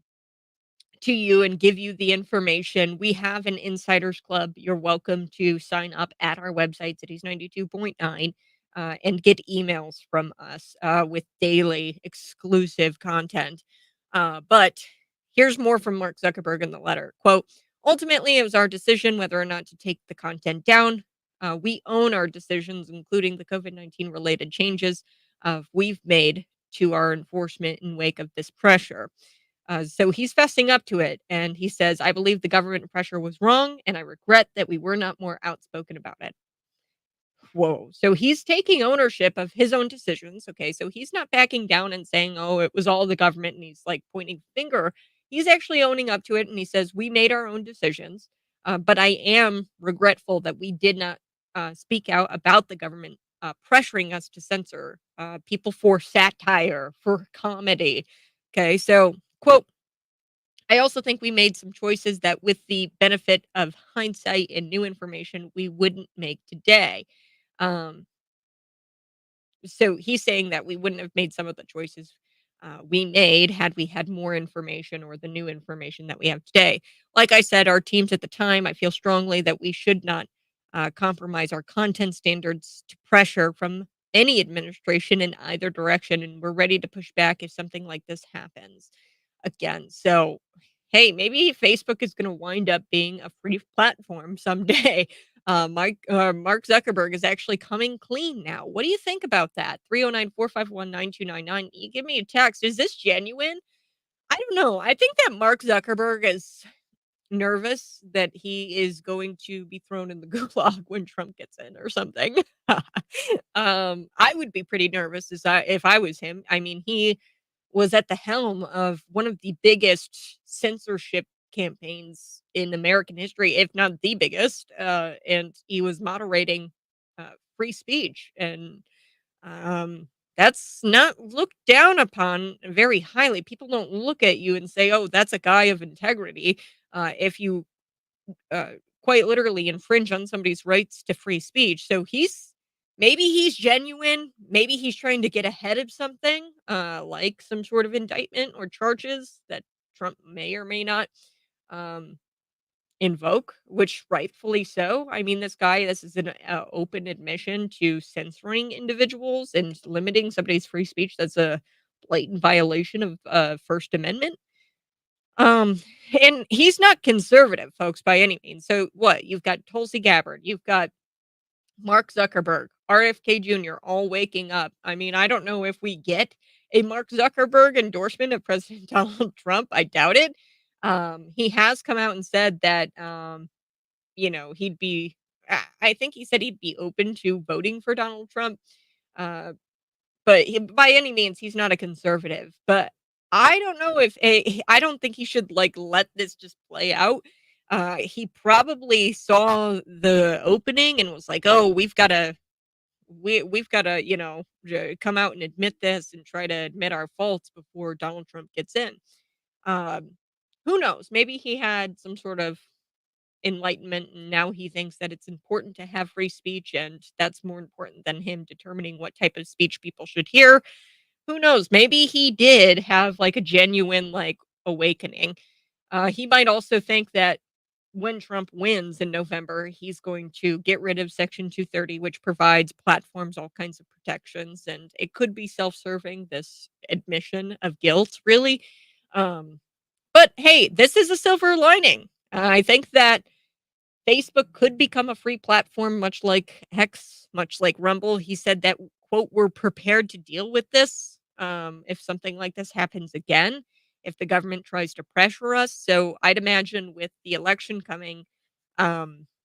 to you and give you the information. We have an insiders club. You're welcome to sign up at our website, cities 92.9, and get emails from us with daily exclusive content. But here's more from Mark Zuckerberg in the letter. Quote, ultimately, it was our decision whether or not to take the content down. We own our decisions, including the COVID-19 related changes we've made to our enforcement in wake of this pressure. So he's fessing up to it. And he says, I believe the government pressure was wrong, and I regret that we were not more outspoken about it. Whoa. So he's taking ownership of his own decisions. Okay. So he's not backing down and saying, oh, it was all the government. And he's like pointing finger. He's actually owning up to it. And he says, we made our own decisions. But I am regretful that we did not speak out about the government pressuring us to censor people for satire, for comedy. Okay. So, quote, I also think we made some choices that, with the benefit of hindsight and new information, we wouldn't make today. Um, so he's saying that we wouldn't have made some of the choices we made had we had more information or the new information that we have today. Like I said, our teams at the time, I feel strongly that we should not compromise our content standards to pressure from any administration in either direction. And we're ready to push back if something like this happens again. So, hey, maybe Facebook is going to wind up being a free platform someday. Mark Zuckerberg is actually coming clean now. What do you think about that? 309-451-9299. You give me a text. Is this genuine? I don't know. I think that Mark Zuckerberg is nervous that he is going to be thrown in the gulag when Trump gets in or something. I would be pretty nervous if I was him. I mean, he was at the helm of one of the biggest censorship campaigns in American history, if not the biggest. And he was moderating free speech. And that's not looked down upon very highly. People don't look at you and say, oh, that's a guy of integrity. If you uh, quite literally infringe on somebody's rights to free speech. So maybe he's genuine. Maybe he's trying to get ahead of something, like some sort of indictment or charges that Trump may or may not um, invoke, which rightfully so. I mean, this is an open admission to censoring individuals and limiting somebody's free speech. That's a blatant violation of First Amendment. Um, and he's not conservative, folks, by any means. So what? You've got Tulsi Gabbard, you've got Mark Zuckerberg, RFK Jr. all waking up. I mean, I don't know if we get a Mark Zuckerberg endorsement of President Donald Trump. I doubt it. He has come out and said that he'd be I think he said he'd be open to voting for Donald Trump. Uh but by any means, he's not a conservative. But I don't know I don't think he should let this just play out. He probably saw the opening and was like, "Oh, we've got to, come out and admit this and try to admit our faults before Donald Trump gets in." Um, who knows? Maybe he had some sort of enlightenment and now he thinks that it's important to have free speech and that's more important than him determining what type of speech people should hear. Who knows? Maybe he did have a genuine awakening. He might also think that when Trump wins in November, he's going to get rid of Section 230, which provides platforms all kinds of protections, and it could be self-serving, this admission of guilt, really. Um, but hey, this is a silver lining. I think that Facebook could become a free platform, much like X, much like Rumble. He said that, quote, we're prepared to deal with this if something like this happens again, if the government tries to pressure us. So I'd imagine with the election coming,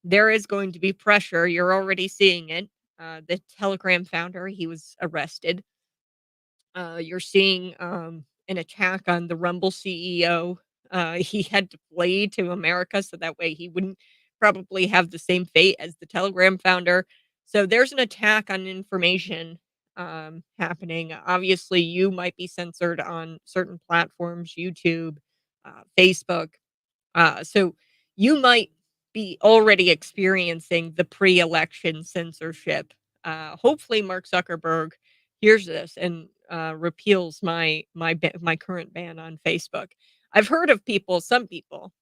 there is going to be pressure. You're already seeing it. The Telegram founder, he was arrested You're seeing an attack on the Rumble CEO. He had to flee to America so that way he wouldn't probably have the same fate as the Telegram founder. So there's an attack on information happening. Obviously, you might be censored on certain platforms, YouTube, Facebook. So you might be already experiencing the pre-election censorship. Hopefully, Mark Zuckerberg hears this and repeals my current ban on Facebook. I've heard of some people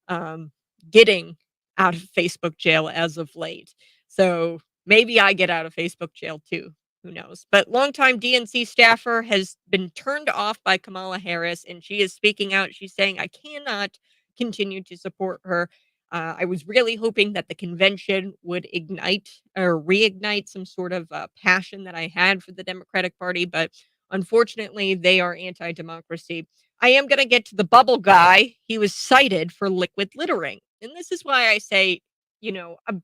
getting out of Facebook jail as of late. So maybe I get out of Facebook jail too. Who knows? But longtime DNC staffer has been turned off by Kamala Harris, and she is speaking out. She's saying, I cannot continue to support her. I was really hoping that the convention would ignite or reignite some sort of passion that I had for the Democratic Party, but unfortunately, they are anti democracy. I am going to get to the bubble guy. He was cited for liquid littering. And this is why I say,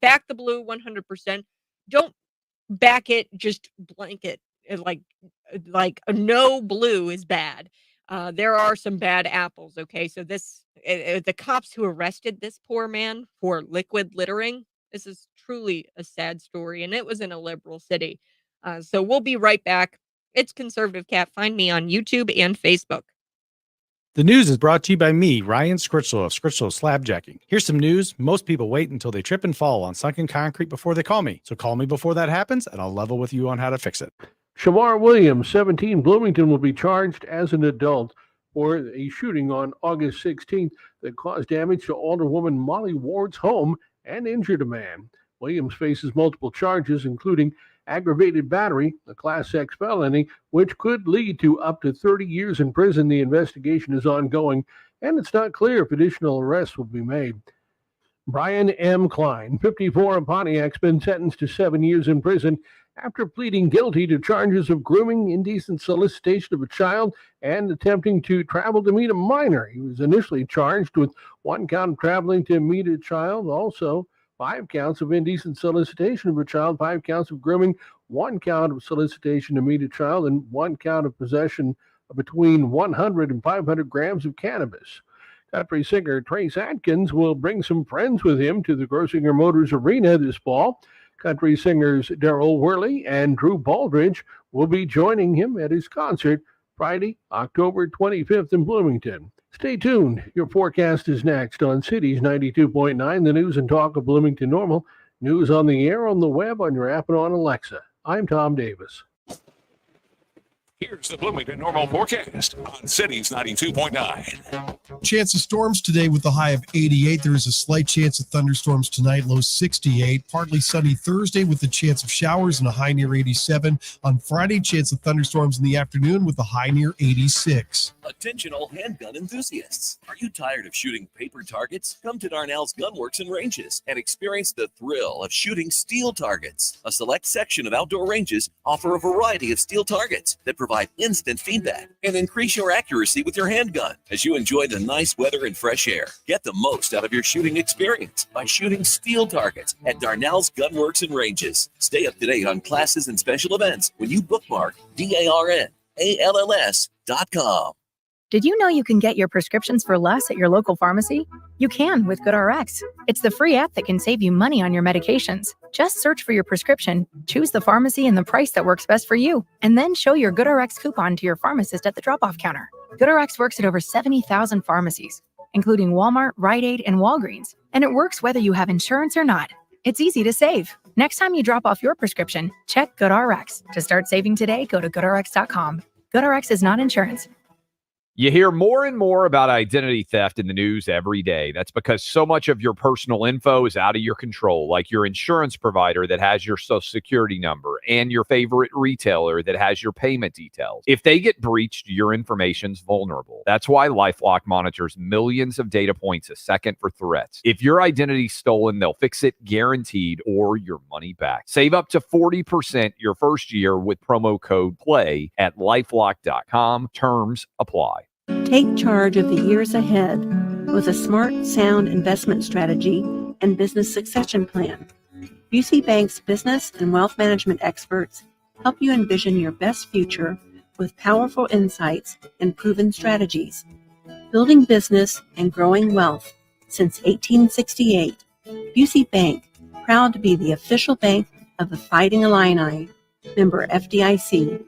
back the blue 100%. Don't back it, just blanket. Like no blue is bad. There are some bad apples. Okay. So the cops who arrested this poor man for liquid littering, this is truly a sad story. And it was in a liberal city. So we'll be right back. It's Conservative Cat. Find me on YouTube and Facebook. The news is brought to you by me, Ryan Scritchlow of Scritchlow Slabjacking. Here's some news. Most people wait until they trip and fall on sunken concrete before they call me. So call me before that happens, and I'll level with you on how to fix it. Shamar Williams, 17, Bloomington, will be charged as an adult for a shooting on August 16th that caused damage to Alderwoman Molly Ward's home and injured a man. Williams faces multiple charges, including aggravated battery, a Class X felony, which could lead to up to 30 years in prison. The investigation is ongoing, and it's not clear if additional arrests will be made. Brian M. Klein, 54, of Pontiac's been sentenced to 7 years in prison after pleading guilty to charges of grooming, indecent solicitation of a child, and attempting to travel to meet a minor. He was initially charged with 1 count of traveling to meet a child, also 5 counts of indecent solicitation of a child, 5 counts of grooming, 1 count of solicitation to meet a child, and 1 count of possession of between 100 and 500 grams of cannabis. Country singer Trace Atkins will bring some friends with him to the Grosinger Motors Arena this fall. Country singers Darryl Worley and Drew Baldridge will be joining him at his concert Friday, October 25th in Bloomington. Stay tuned. Your forecast is next on Cities 92.9, the news and talk of Bloomington Normal. News on the air, on the web, on your app, and on Alexa. I'm Tom Davis. Here's the Bloomington Normal forecast on Cities 92.9. Chance of storms today with a high of 88. There is a slight chance of thunderstorms tonight, low 68. Partly sunny Thursday with a chance of showers and a high near 87. On Friday, chance of thunderstorms in the afternoon with a high near 86. Attention all handgun enthusiasts. Are you tired of shooting paper targets? Come to Darnell's Gunworks and Ranges and experience the thrill of shooting steel targets. A select section of outdoor ranges offer a variety of steel targets that provide instant feedback and increase your accuracy with your handgun as you enjoy the nice weather and fresh air. Get the most out of your shooting experience by shooting steel targets at Darnell's Gunworks and Ranges. Stay up to date on classes and special events when you bookmark DARNALLS.com. Did you know you can get your prescriptions for less at your local pharmacy? You can with GoodRx. It's the free app that can save you money on your medications. Just search for your prescription, choose the pharmacy and the price that works best for you, and then show your GoodRx coupon to your pharmacist at the drop-off counter. GoodRx works at over 70,000 pharmacies, including Walmart, Rite Aid, and Walgreens, and it works whether you have insurance or not. It's easy to save. Next time you drop off your prescription, check GoodRx. To start saving today, go to GoodRx.com. GoodRx is not insurance. You hear more and more about identity theft in the news every day. That's because so much of your personal info is out of your control, like your insurance provider that has your social security number and your favorite retailer that has your payment details. If they get breached, your information's vulnerable. That's why LifeLock monitors millions of data points a second for threats. If your identity's stolen, they'll fix it guaranteed or your money back. Save up to 40% your first year with promo code PLAY at LifeLock.com. Terms apply. Take charge of the years ahead with a smart, sound investment strategy and business succession plan. UC Bank's business and wealth management experts help you envision your best future with powerful insights and proven strategies. Building business and growing wealth since 1868. Busey Bank, proud to be the official bank of the Fighting Illini. Member FDIC.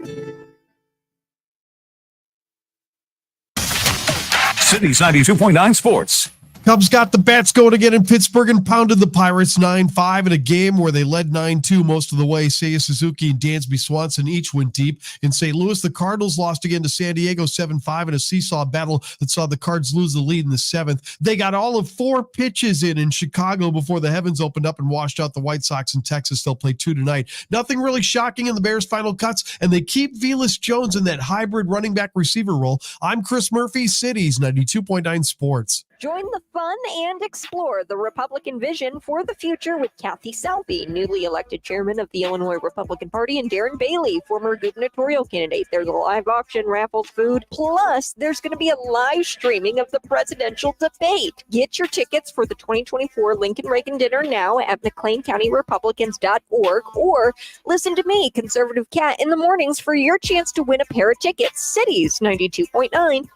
Cities 92.9 Sports. Cubs got the bats going again in Pittsburgh and pounded the Pirates 9-5 in a game where they led 9-2 most of the way. Seiya Suzuki and Dansby Swanson each went deep. In St. Louis, the Cardinals lost again to San Diego 7-5 in a seesaw battle that saw the Cards lose the lead in the seventh. They got all of 4 pitches in Chicago before the heavens opened up and washed out the White Sox in Texas. They'll play 2 tonight. Nothing really shocking in the Bears' final cuts, and they keep Velus Jones in that hybrid running back receiver role. I'm Chris Murphy, Cities 92.9 Sports. Join the fun and explore the Republican vision for the future with Kathy Selby, newly elected chairman of the Illinois Republican Party, and Darren Bailey, former gubernatorial candidate. There's a live auction, raffles, food, plus there's going to be a live streaming of the presidential debate. Get your tickets for the 2024 Lincoln Reagan dinner now at McLeanCountyRepublicans.org, or listen to me, Conservative Cat, in the mornings for your chance to win a pair of tickets. Cities 92.9.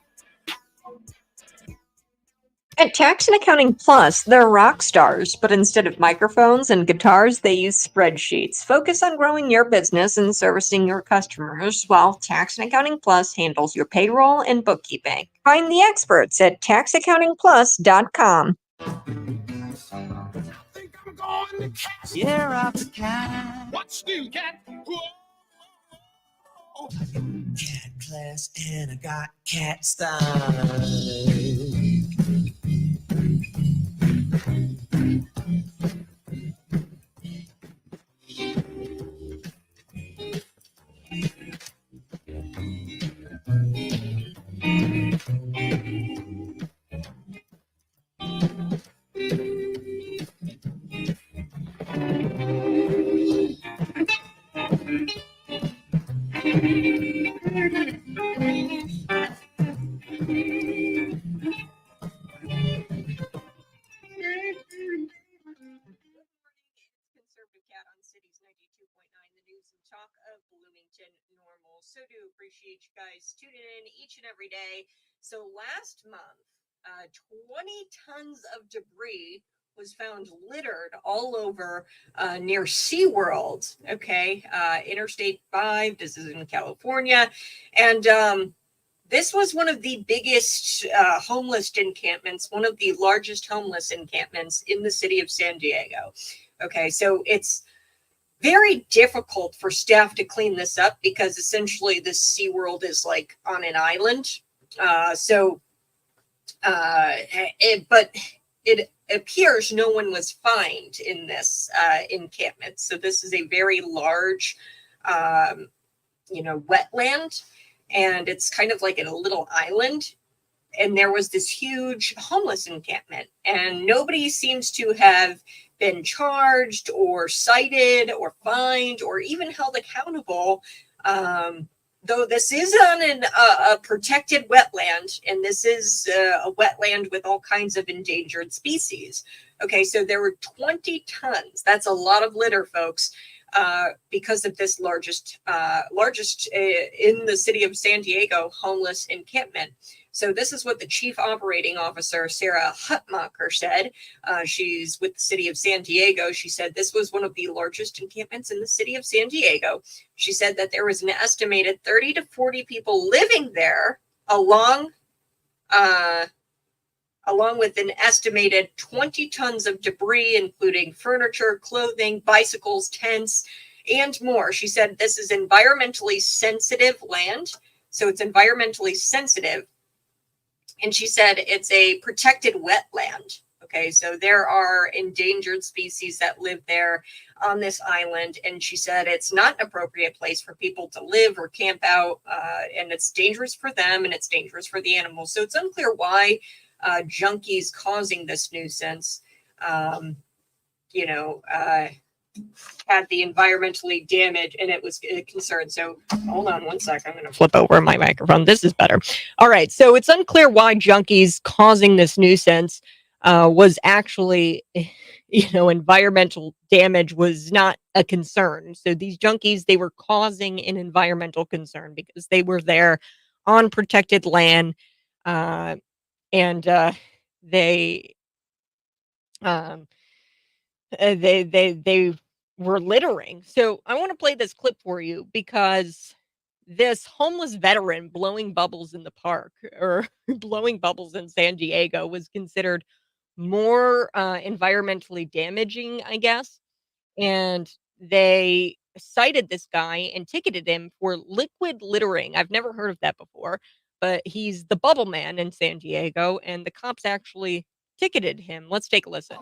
At Tax and Accounting Plus, they're rock stars, but instead of microphones and guitars, they use spreadsheets. Focus on growing your business and servicing your customers, while Tax and Accounting Plus handles your payroll and bookkeeping. Find the experts at taxaccountingplus.com. Yeah, off the cat. What's new, cat? Cat class and I got cat style. So do appreciate you guys tuning in each and every day. So last month, 20 tons of debris was found littered all over near SeaWorld, okay? Interstate 5, this is in California. And this was one of the biggest homeless encampments, one of the largest homeless encampments in the city of San Diego. Okay, so it's very difficult for staff to clean this up because essentially this SeaWorld is like on an island. But it appears no one was fined in this encampment. So this is a very large, wetland, and it's kind of like in a little island. And there was this huge homeless encampment, and nobody seems to have been charged or cited or fined or even held accountable, though this is on a protected wetland, and this is a wetland with all kinds of endangered species. Okay, so there were 20 tons. That's a lot of litter, folks, because of this largest in the city of San Diego homeless encampment. So this is what the chief operating officer, Sarah Hutmacher, said. She's with the city of San Diego. She said this was one of the largest encampments in the city of San Diego. She said that there was an estimated 30 to 40 people living there, along with an estimated 20 tons of debris, including furniture, clothing, bicycles, tents, and more. She said this is environmentally sensitive land. So it's environmentally sensitive. And she said it's a protected wetland. Okay, so there are endangered species that live there on this island. And she said it's not an appropriate place for people to live or camp out. And it's dangerous for them and it's dangerous for the animals. So it's unclear why junkies causing this nuisance, had the environmentally damaged, and it was a concern. So hold on one second. I'm going to flip over my microphone. This is better. All right. So it's unclear why junkies causing this nuisance was actually environmental damage was not a concern. So these junkies, they were causing an environmental concern because they were there on protected land, uh, and they um, they were littering. So I want to play this clip for you because this homeless veteran blowing bubbles in the park or blowing bubbles in San Diego was considered more environmentally damaging, I guess. And they cited this guy and ticketed him for liquid littering. I've never heard of that before, but he's the bubble man in San Diego, and the cops actually ticketed him. Let's take a listen.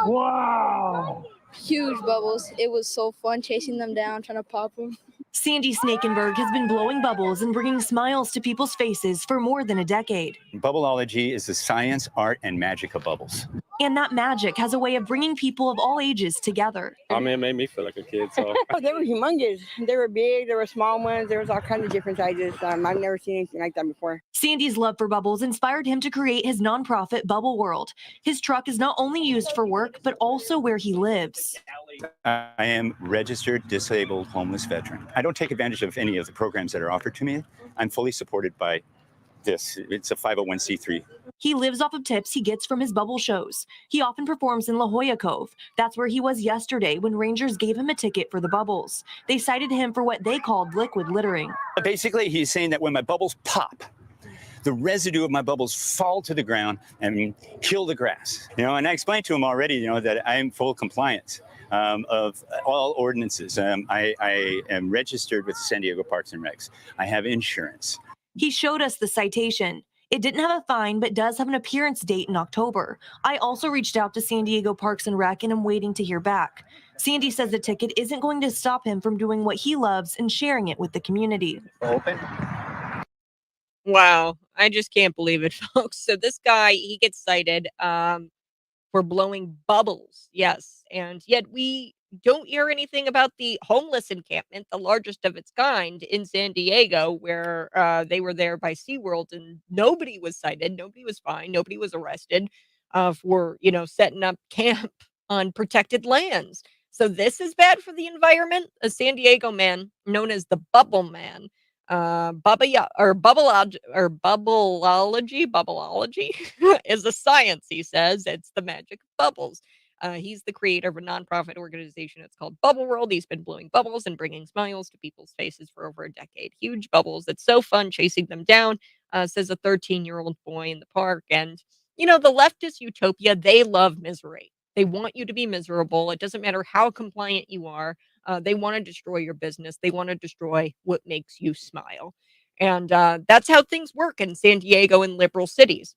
Wow. Huge bubbles. It was so fun chasing them down, trying to pop them. Sandy Snakenberg has been blowing bubbles and bringing smiles to people's faces for more than a decade. Bubbleology is the science, art, and magic of bubbles. And that magic has a way of bringing people of all ages together. I mean, it made me feel like a kid. So they were humongous. They were big. There were small ones. There was all kinds of different sizes. I've never seen anything like that before. Sandy's love for bubbles inspired him to create his nonprofit Bubble World. His truck is not only used for work, but also where he lives. I am registered disabled homeless veteran. I don't take advantage of any of the programs that are offered to me. I'm fully supported by this. It's a 501c3. He lives off of tips he gets from his bubble shows. He often performs in La Jolla Cove. That's where he was yesterday when rangers gave him a ticket for the bubbles. They cited him for what they called liquid littering. Basically, he's saying that when my bubbles pop, the residue of my bubbles fall to the ground and kill the grass. And I explained to him already, that I am full compliance of all ordinances. I am registered with the San Diego Parks and Recs. I have insurance. He showed us the citation. It didn't have a fine, but does have an appearance date in October. I also reached out to San Diego Parks and Rec and am waiting to hear back. Sandy says the ticket isn't going to stop him from doing what he loves and sharing it with the community. Open. Wow. I just can't believe it, folks. So this guy, he gets cited for blowing bubbles. Yes. And yet we don't hear anything about the homeless encampment, the largest of its kind in San Diego, where they were there by SeaWorld and nobody was cited. Nobody was fined. Nobody was arrested for, setting up camp on protected lands. So this is bad for the environment. A San Diego man known as the Bubble Man, bubbleology is a science, he says. It's the magic of bubbles. He's the creator of a nonprofit organization. It's called Bubble World. He's been blowing bubbles and bringing smiles to people's faces for over a decade. Huge bubbles. It's so fun chasing them down, says a 13-year-old boy in the park. And, the leftist utopia, they love misery. They want you to be miserable. It doesn't matter how compliant you are. They want to destroy your business. They want to destroy what makes you smile. And that's how things work in San Diego and liberal cities.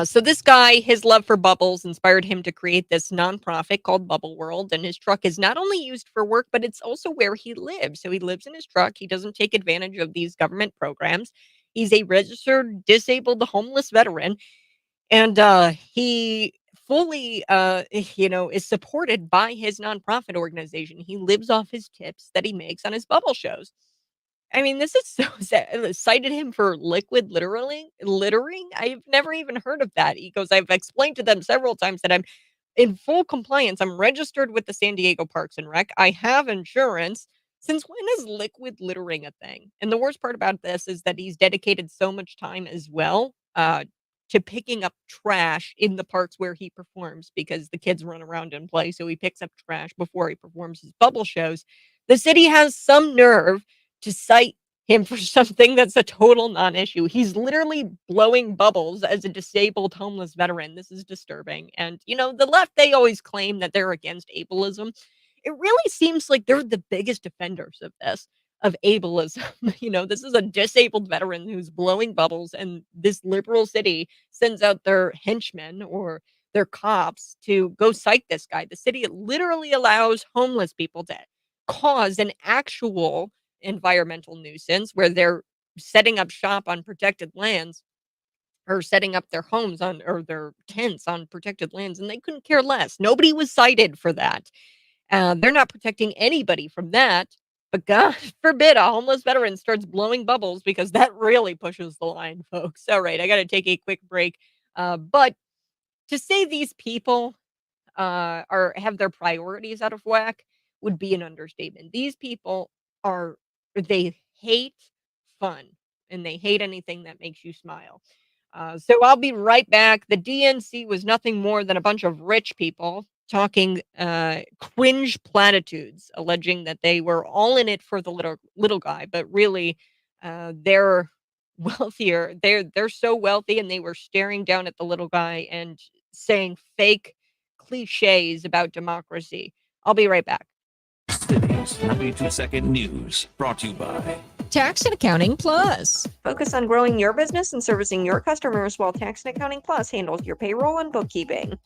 So this guy, his love for bubbles inspired him to create this nonprofit called Bubble World. And his truck is not only used for work, but it's also where he lives. So he lives in his truck. He doesn't take advantage of these government programs. He's a registered disabled homeless veteran. And he fully, is supported by his nonprofit organization. He lives off his tips that he makes on his bubble shows. I mean, this is so sad. Cited him for liquid littering. I've never even heard of that. He goes, I've explained to them several times that I'm in full compliance. I'm registered with the San Diego Parks and Rec. I have insurance. Since when is liquid littering a thing? And the worst part about this is that he's dedicated so much time as well to picking up trash in the parks where he performs, because the kids run around and play. So he picks up trash before he performs his bubble shows. The city has some nerve to cite him for something that's a total non-issue. He's literally blowing bubbles as a disabled homeless veteran. This is disturbing. And, the left, they always claim that they're against ableism. It really seems like they're the biggest defenders of this, of ableism. This is a disabled veteran who's blowing bubbles, and this liberal city sends out their henchmen or their cops to go cite this guy. The city literally allows homeless people to cause an actual environmental nuisance where they're setting up shop on protected lands or setting up their homes or their tents on protected lands, and they couldn't care less. Nobody was cited for that. They're not protecting anybody from that. But God forbid a homeless veteran starts blowing bubbles, because that really pushes the line, folks. All right, I got to take a quick break. But to say these people have their priorities out of whack would be an understatement. These people they hate fun, and they hate anything that makes you smile. So I'll be right back. The DNC was nothing more than a bunch of rich people talking cringe platitudes, alleging that they were all in it for the little guy, but really they're wealthier. They're so wealthy, and they were staring down at the little guy and saying fake cliches about democracy. I'll be right back. Cities 92-second news brought to you by Tax and Accounting Plus. Focus on growing your business and servicing your customers while Tax and Accounting Plus handles your payroll and bookkeeping.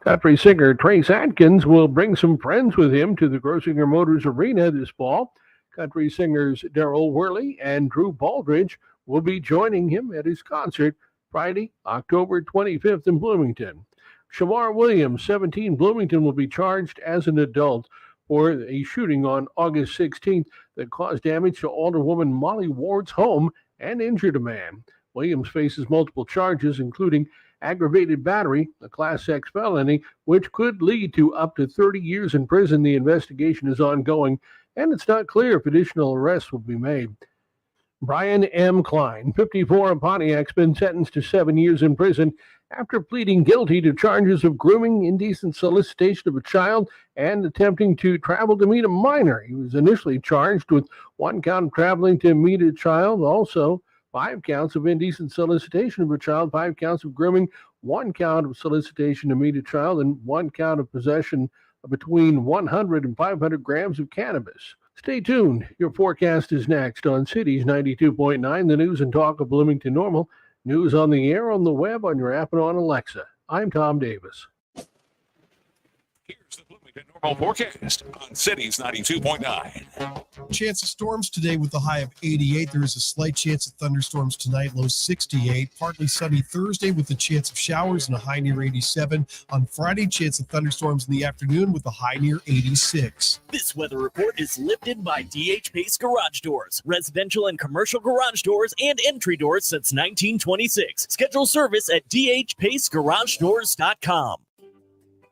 Country singer Trace Adkins will bring some friends with him to the Grosinger Motors Arena this fall. Country singers Darryl Worley and Drew Baldridge will be joining him at his concert Friday, October 25th in Bloomington. Shamar Williams, 17, Bloomington, will be charged as an adult for a shooting on August 16th that caused damage to Alderwoman Molly Ward's home and injured a man. Williams faces multiple charges, including aggravated battery, a Class X felony, which could lead to up to 30 years in prison. The investigation is ongoing, and it's not clear if additional arrests will be made. Brian M. Klein, 54, of Pontiac's been sentenced to 7 years in prison after pleading guilty to charges of grooming, indecent solicitation of a child, and attempting to travel to meet a minor. He was initially charged with 1 count of traveling to meet a child, also 5 counts of indecent solicitation of a child, 5 counts of grooming, 1 count of solicitation to meet a child, and 1 count of possession of between 100 and 500 grams of cannabis. Stay tuned. Your forecast is next on Cities 92.9, the news and talk of Bloomington Normal. News on the air, on the web, on your app, and on Alexa. I'm Tom Davis. Here's the Bloomington Normal forecast on Cities 92.9. Chance of storms today with a high of 88. There is a slight chance of thunderstorms tonight, low 68. Partly sunny Thursday with a chance of showers and a high near 87. On Friday, chance of thunderstorms in the afternoon with a high near 86. This weather report is lifted by DH Pace Garage Doors, residential and commercial garage doors and entry doors since 1926. Schedule service at dhpacegaragedoors.com.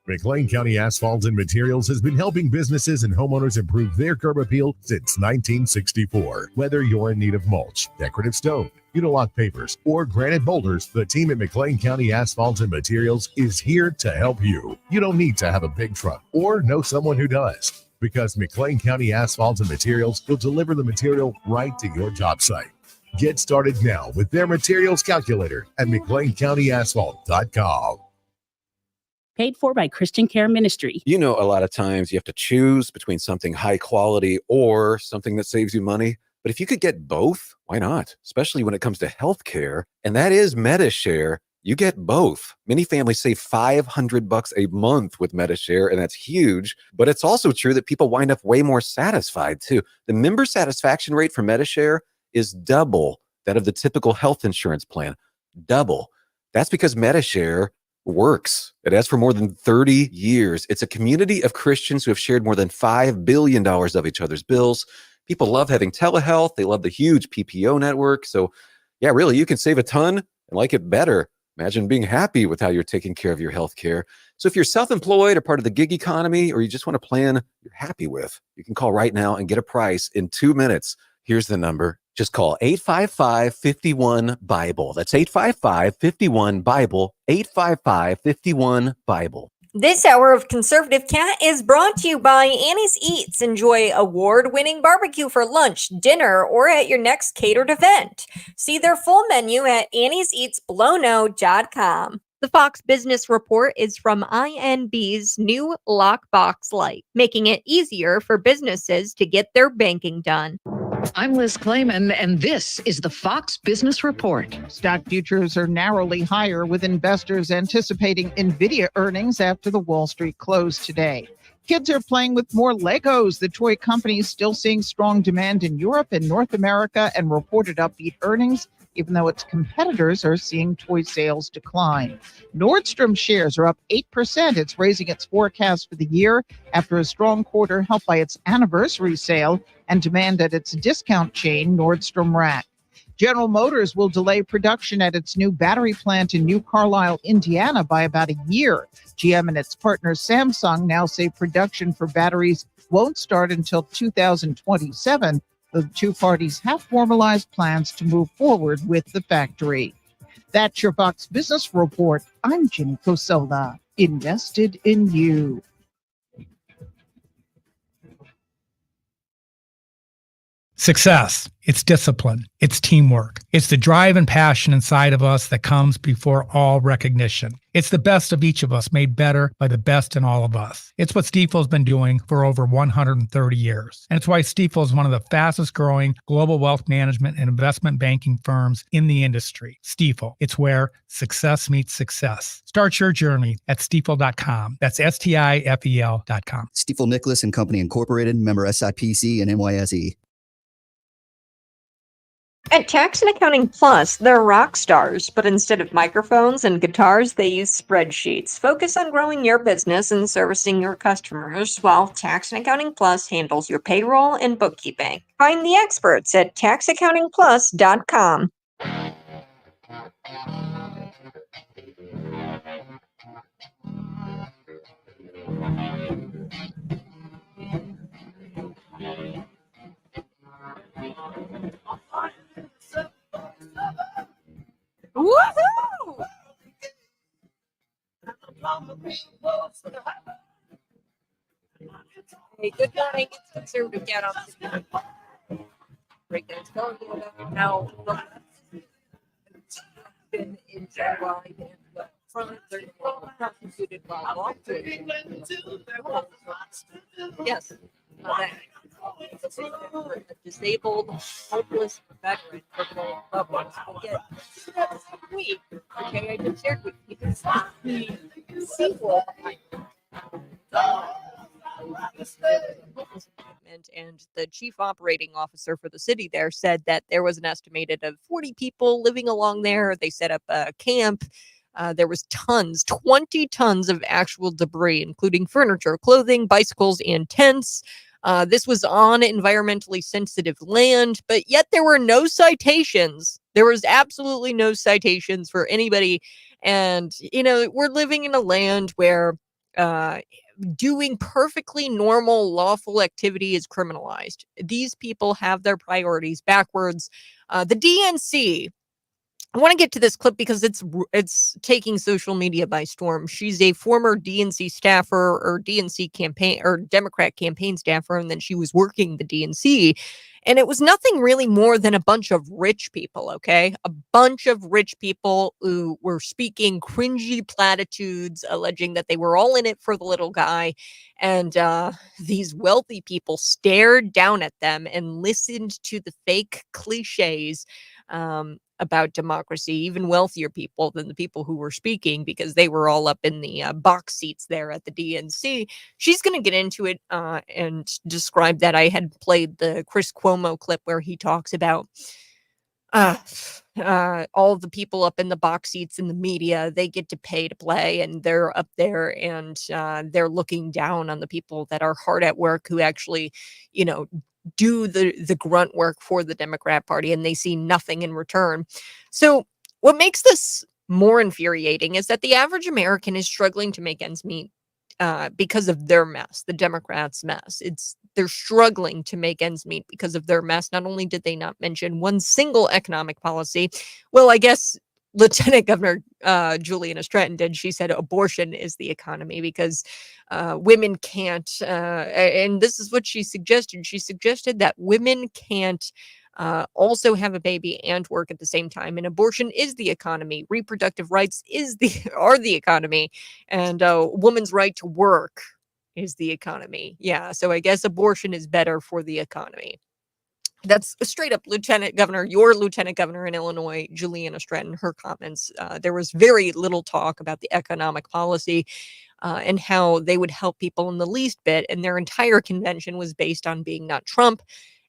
McLean County Asphalt and Materials has been helping businesses and homeowners improve their curb appeal since 1964. Whether you're in need of mulch, decorative stone, Unilock pavers, or granite boulders, the team at McLean County Asphalt and Materials is here to help you. You don't need to have a big truck or know someone who does, because McLean County Asphalt and Materials will deliver the material right to your job site. Get started now with their materials calculator at McLeanCountyAsphalt.com. Paid for by Christian Care Ministry. You know, a lot of times you have to choose between something high quality or something that saves you money. But if you could get both, why not? Especially when it comes to healthcare, and that is MediShare. You get both. Many families save $500 a month with MediShare, and that's huge. But it's also true that people wind up way more satisfied too. The member satisfaction rate for MediShare is double that of the typical health insurance plan. Double. That's because MediShare works. It has for more than 30 years. It's a community of Christians who have shared more than $5 billion of each other's bills. People love having telehealth. They love the huge PPO network. So yeah, really, you can save a ton and like it better. Imagine being happy with how you're taking care of your health care. So if you're self-employed or part of the gig economy, or you just want a plan you're happy with, you can call right now and get a price in 2 minutes. Here's the number. Just call 855-51-BIBLE. That's 855-51-BIBLE, 855-51-BIBLE. This hour of Conservative Cat is brought to you by Annie's Eats. Enjoy award-winning barbecue for lunch, dinner, or at your next catered event. See their full menu at annieseatsblowno.com. The Fox Business Report is from INB's new Lockbox Lite, making it easier for businesses to get their banking done. I'm Liz Clayman, and this is the Fox Business Report. Stock futures are narrowly higher, with investors anticipating NVIDIA earnings after the Wall Street close today. Kids are playing with more Legos. The toy company is still seeing strong demand in Europe and North America and reported upbeat earnings even though its competitors are seeing toy sales decline. Nordstrom shares are up 8%. It's raising its forecast for the year after a strong quarter helped by its anniversary sale and demand at its discount chain, Nordstrom Rack. General Motors will delay production at its new battery plant in New Carlisle, Indiana by about a year. GM and its partner Samsung now say production for batteries won't start until 2027. The two parties have formalized plans to move forward with the factory. That's your Fox Business Report. I'm Jenny Cosola, invested in you. Success, it's discipline, it's teamwork, it's the drive and passion inside of us that comes before all recognition. It's the best of each of us made better by the best in all of us. It's what Stifel's been doing for over 130 years. And it's why Stifel is one of the fastest growing global wealth management and investment banking firms in the industry. Stifel, it's where success meets success. Start your journey at stifel.com. That's STIFEL.com. Stifel Nicholas and Company Incorporated, member SIPC and NYSE. At Tax and Accounting Plus, they're rock stars, but instead of microphones and guitars, they use spreadsheets. Focus on growing your business and servicing your customers, while Tax and Accounting Plus handles your payroll and bookkeeping. Find the experts at taxaccountingplus.com. Woohoo! Hey, good morning. It's Conservative Cat on breakdowns going now. Been in July and front they're prosecuted by lawsuit. Yes, a disabled, hopeless veteran criminal loved ones will get week. Okay, I just shared with you the sequel. And the chief operating officer for the city there said that there was an estimated of 40 people living along there. They set up a camp. There was 20 tons of actual debris, including furniture, clothing, bicycles, and tents. This was on environmentally sensitive land, but yet there were no citations. There was absolutely no citations for anybody. And, we're living in a land where doing perfectly normal, lawful activity is criminalized. These people have their priorities backwards. The DNC, I want to get to this clip because it's taking social media by storm. She's a former DNC staffer or DNC campaign or Democrat campaign staffer, and then she was working the DNC. And it was nothing really more than a bunch of rich people, okay? A bunch of rich people who were speaking cringy platitudes, alleging that they were all in it for the little guy. And these wealthy people stared down at them and listened to the fake cliches about democracy, even wealthier people than the people who were speaking, because they were all up in the box seats there at the DNC. She's going to get into it and describe that. I had played the Chris Cuomo clip where he talks about all the people up in the box seats in the media. They get to pay to play, and they're up there and they're looking down on the people that are hard at work, who actually, do the grunt work for the Democrat Party, and they see nothing in return. So what makes this more infuriating is that the average American is struggling to make ends meet because of their mess, the Democrats' mess. They're struggling to make ends meet because of their mess. Not only did they not mention one single economic policy, well, I guess Lieutenant Governor Juliana Stratton did. She said abortion is the economy because women can't, and this is what she suggested. She suggested that women can't also have a baby and work at the same time, and abortion is the economy. Reproductive rights are the economy, and a woman's right to work is the economy. Yeah, so I guess abortion is better for the economy. That's a straight up your lieutenant governor in Illinois, Juliana Stratton, her comments. There was very little talk about the economic policy and how they would help people in the least bit. And their entire convention was based on being not Trump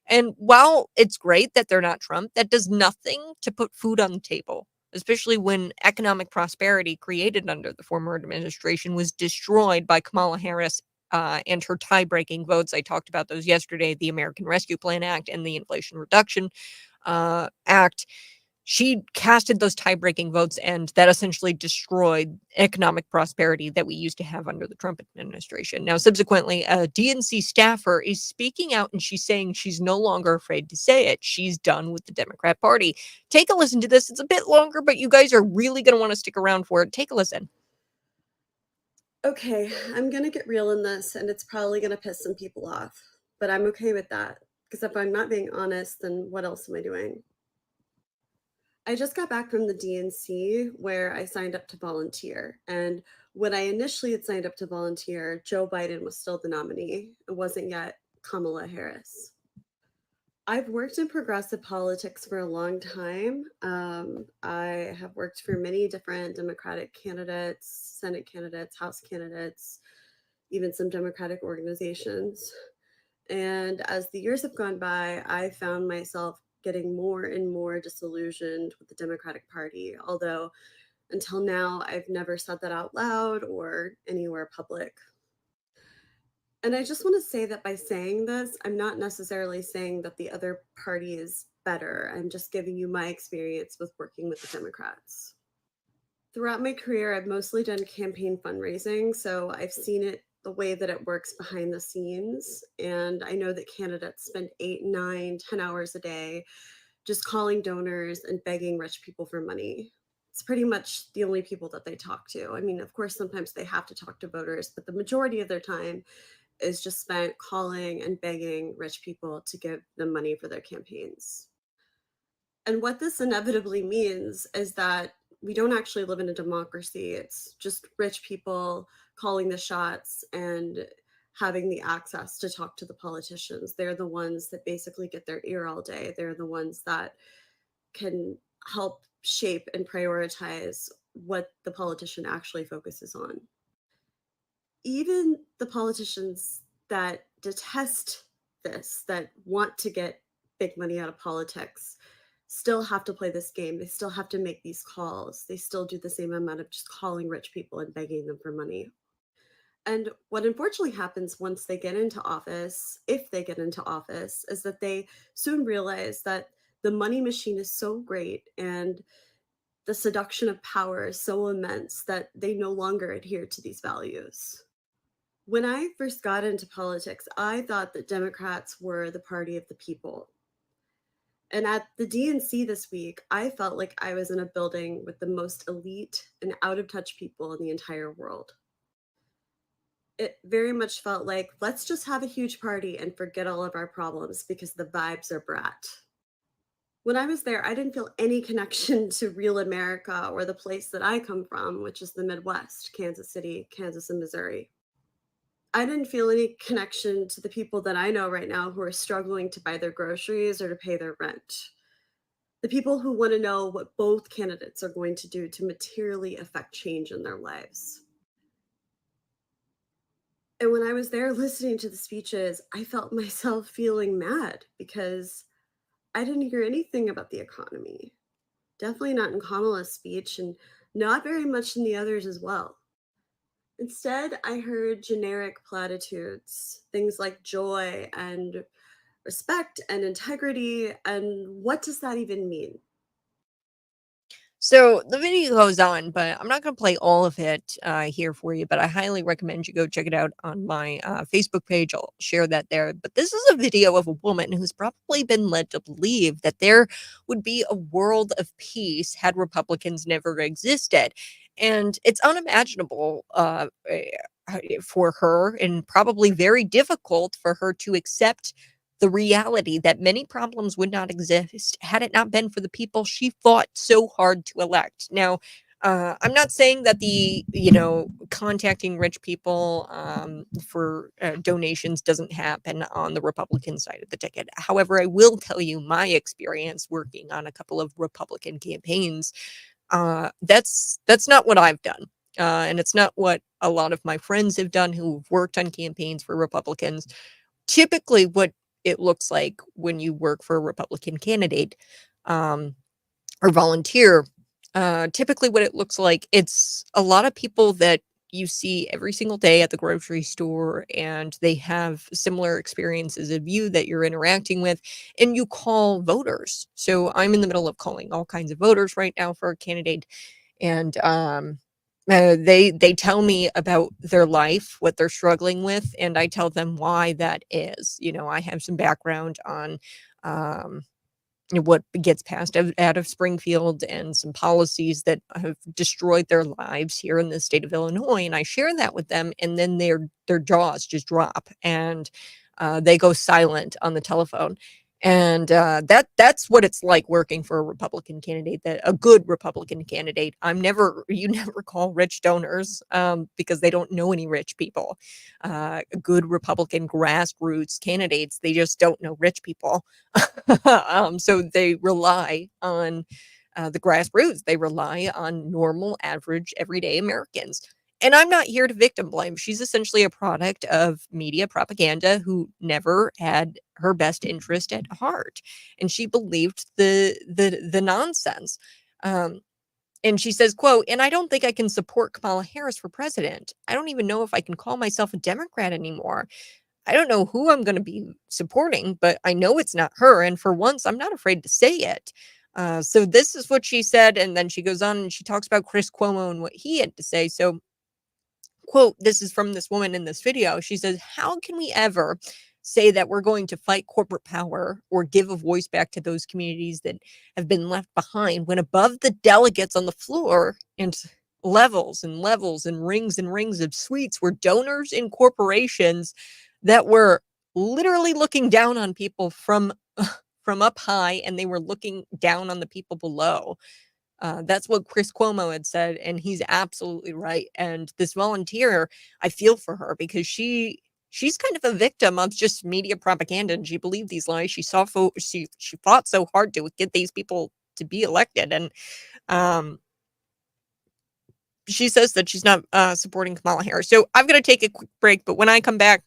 And while it's great that they're not Trump, that does nothing to put food on the table, especially when economic prosperity created under the former administration was destroyed by Kamala Harris and her tie-breaking votes. I talked about those yesterday, the American Rescue Plan Act and the Inflation Reduction Act. She casted those tie-breaking votes, and that essentially destroyed economic prosperity that we used to have under the Trump administration. Now, subsequently, a DNC staffer is speaking out, and she's saying she's no longer afraid to say it. She's done with the Democrat Party. Take a listen to this. It's a bit longer, but you guys are really going to want to stick around for it. Take a listen. Okay, I'm going to get real in this, and it's probably going to piss some people off, but I'm okay with that, because if I'm not being honest, then what else am I doing? I just got back from the DNC where I signed up to volunteer. And when I initially had signed up to volunteer, Joe Biden was still the nominee. It wasn't yet Kamala Harris. I've worked in progressive politics for a long time. I have worked for many different Democratic candidates, Senate candidates, House candidates, even some Democratic organizations. And as the years have gone by, I found myself getting more and more disillusioned with the Democratic Party, although until now, I've never said that out loud or anywhere public. And I just want to say that by saying this, I'm not necessarily saying that the other party is better. I'm just giving you my experience with working with the Democrats. Throughout my career, I've mostly done campaign fundraising, so I've seen it the way that it works behind the scenes. And I know that candidates spend 8, 9, 10 hours a day just calling donors and begging rich people for money. It's pretty much the only people that they talk to. I mean, of course, sometimes they have to talk to voters, but the majority of their time is just spent calling and begging rich people to give them money for their campaigns. And what this inevitably means is that we don't actually live in a democracy. It's just rich people calling the shots and having the access to talk to the politicians. They're the ones that basically get their ear all day. They're the ones that can help shape and prioritize what the politician actually focuses on. Even the politicians that detest this, that want to get big money out of politics, still have to play this game. They still have to make these calls. They still do the same amount of just calling rich people and begging them for money. And what unfortunately happens once they get into office, if they get into office, is that they soon realize that the money machine is so great and the seduction of power is so immense that they no longer adhere to these values. When I first got into politics, I thought that Democrats were the party of the people. And at the DNC this week, I felt like I was in a building with the most elite and out of touch people in the entire world. It very much felt like, let's just have a huge party and forget all of our problems because the vibes are brat. When I was there, I didn't feel any connection to real America or the place that I come from, which is the Midwest, Kansas City, Kansas, and Missouri. I didn't feel any connection to the people that I know right now who are struggling to buy their groceries or to pay their rent. The people who want to know what both candidates are going to do to materially affect change in their lives. And when I was there listening to the speeches, I felt myself feeling mad because I didn't hear anything about the economy. Definitely not in Kamala's speech and not very much in the others as well. Instead, I heard generic platitudes, things like joy and respect and integrity. And what does that even mean? So the video goes on, but I'm not going to play all of it here for you, but I highly recommend you go check it out on my Facebook page. I'll share that there. But this is a video of a woman who's probably been led to believe that there would be a world of peace had Republicans never existed. And it's unimaginable for her and probably very difficult for her to accept the reality that many problems would not exist had it not been for the people she fought so hard to elect. Now, I'm not saying that contacting rich people for donations doesn't happen on the Republican side of the ticket. However, I will tell you my experience working on a couple of Republican campaigns. That's not what I've done. And it's not what a lot of my friends have done who've worked on campaigns for Republicans. Typically, what it looks like when you work for a Republican candidate or volunteer. Typically, what it looks like, it's a lot of people that you see every single day at the grocery store, and they have similar experiences of you that you're interacting with, and you call voters. So I'm in the middle of calling all kinds of voters right now for a candidate, and they tell me about their life, what they're struggling with, and I tell them why that is. I have some background on what gets passed out of Springfield and some policies that have destroyed their lives here in the state of Illinois. And I share that with them, and then their jaws just drop, and they go silent on the telephone. And that's what it's like working for a Republican candidate, that a good Republican candidate. You never call rich donors because they don't know any rich people. Good Republican grassroots candidates, they just don't know rich people. So they rely on the grassroots. They rely on normal, average, everyday Americans. And I'm not here to victim blame. She's essentially a product of media propaganda who never had her best interest at heart, and she believed the nonsense. And she says, quote, "And I don't think I can support Kamala Harris for president. I don't even know if I can call myself a Democrat anymore. I don't know who I'm going to be supporting, but I know it's not her. And for once, I'm not afraid to say it." So this is what she said. And then she goes on and she talks about Chris Cuomo and what he had to say. So, quote, this is from this woman in this video. She says, "How can we ever say that we're going to fight corporate power or give a voice back to those communities that have been left behind when above the delegates on the floor and levels and levels and rings of suites were donors and corporations that were literally looking down on people from up high, and they were looking down on the people below." That's what Chris Cuomo had said, and he's absolutely right. And this volunteer, I feel for her because she's kind of a victim of just media propaganda, and she believed these lies. She fought so hard to get these people to be elected, and she says that she's not supporting Kamala Harris. So I'm going to take a quick break, but when I come back,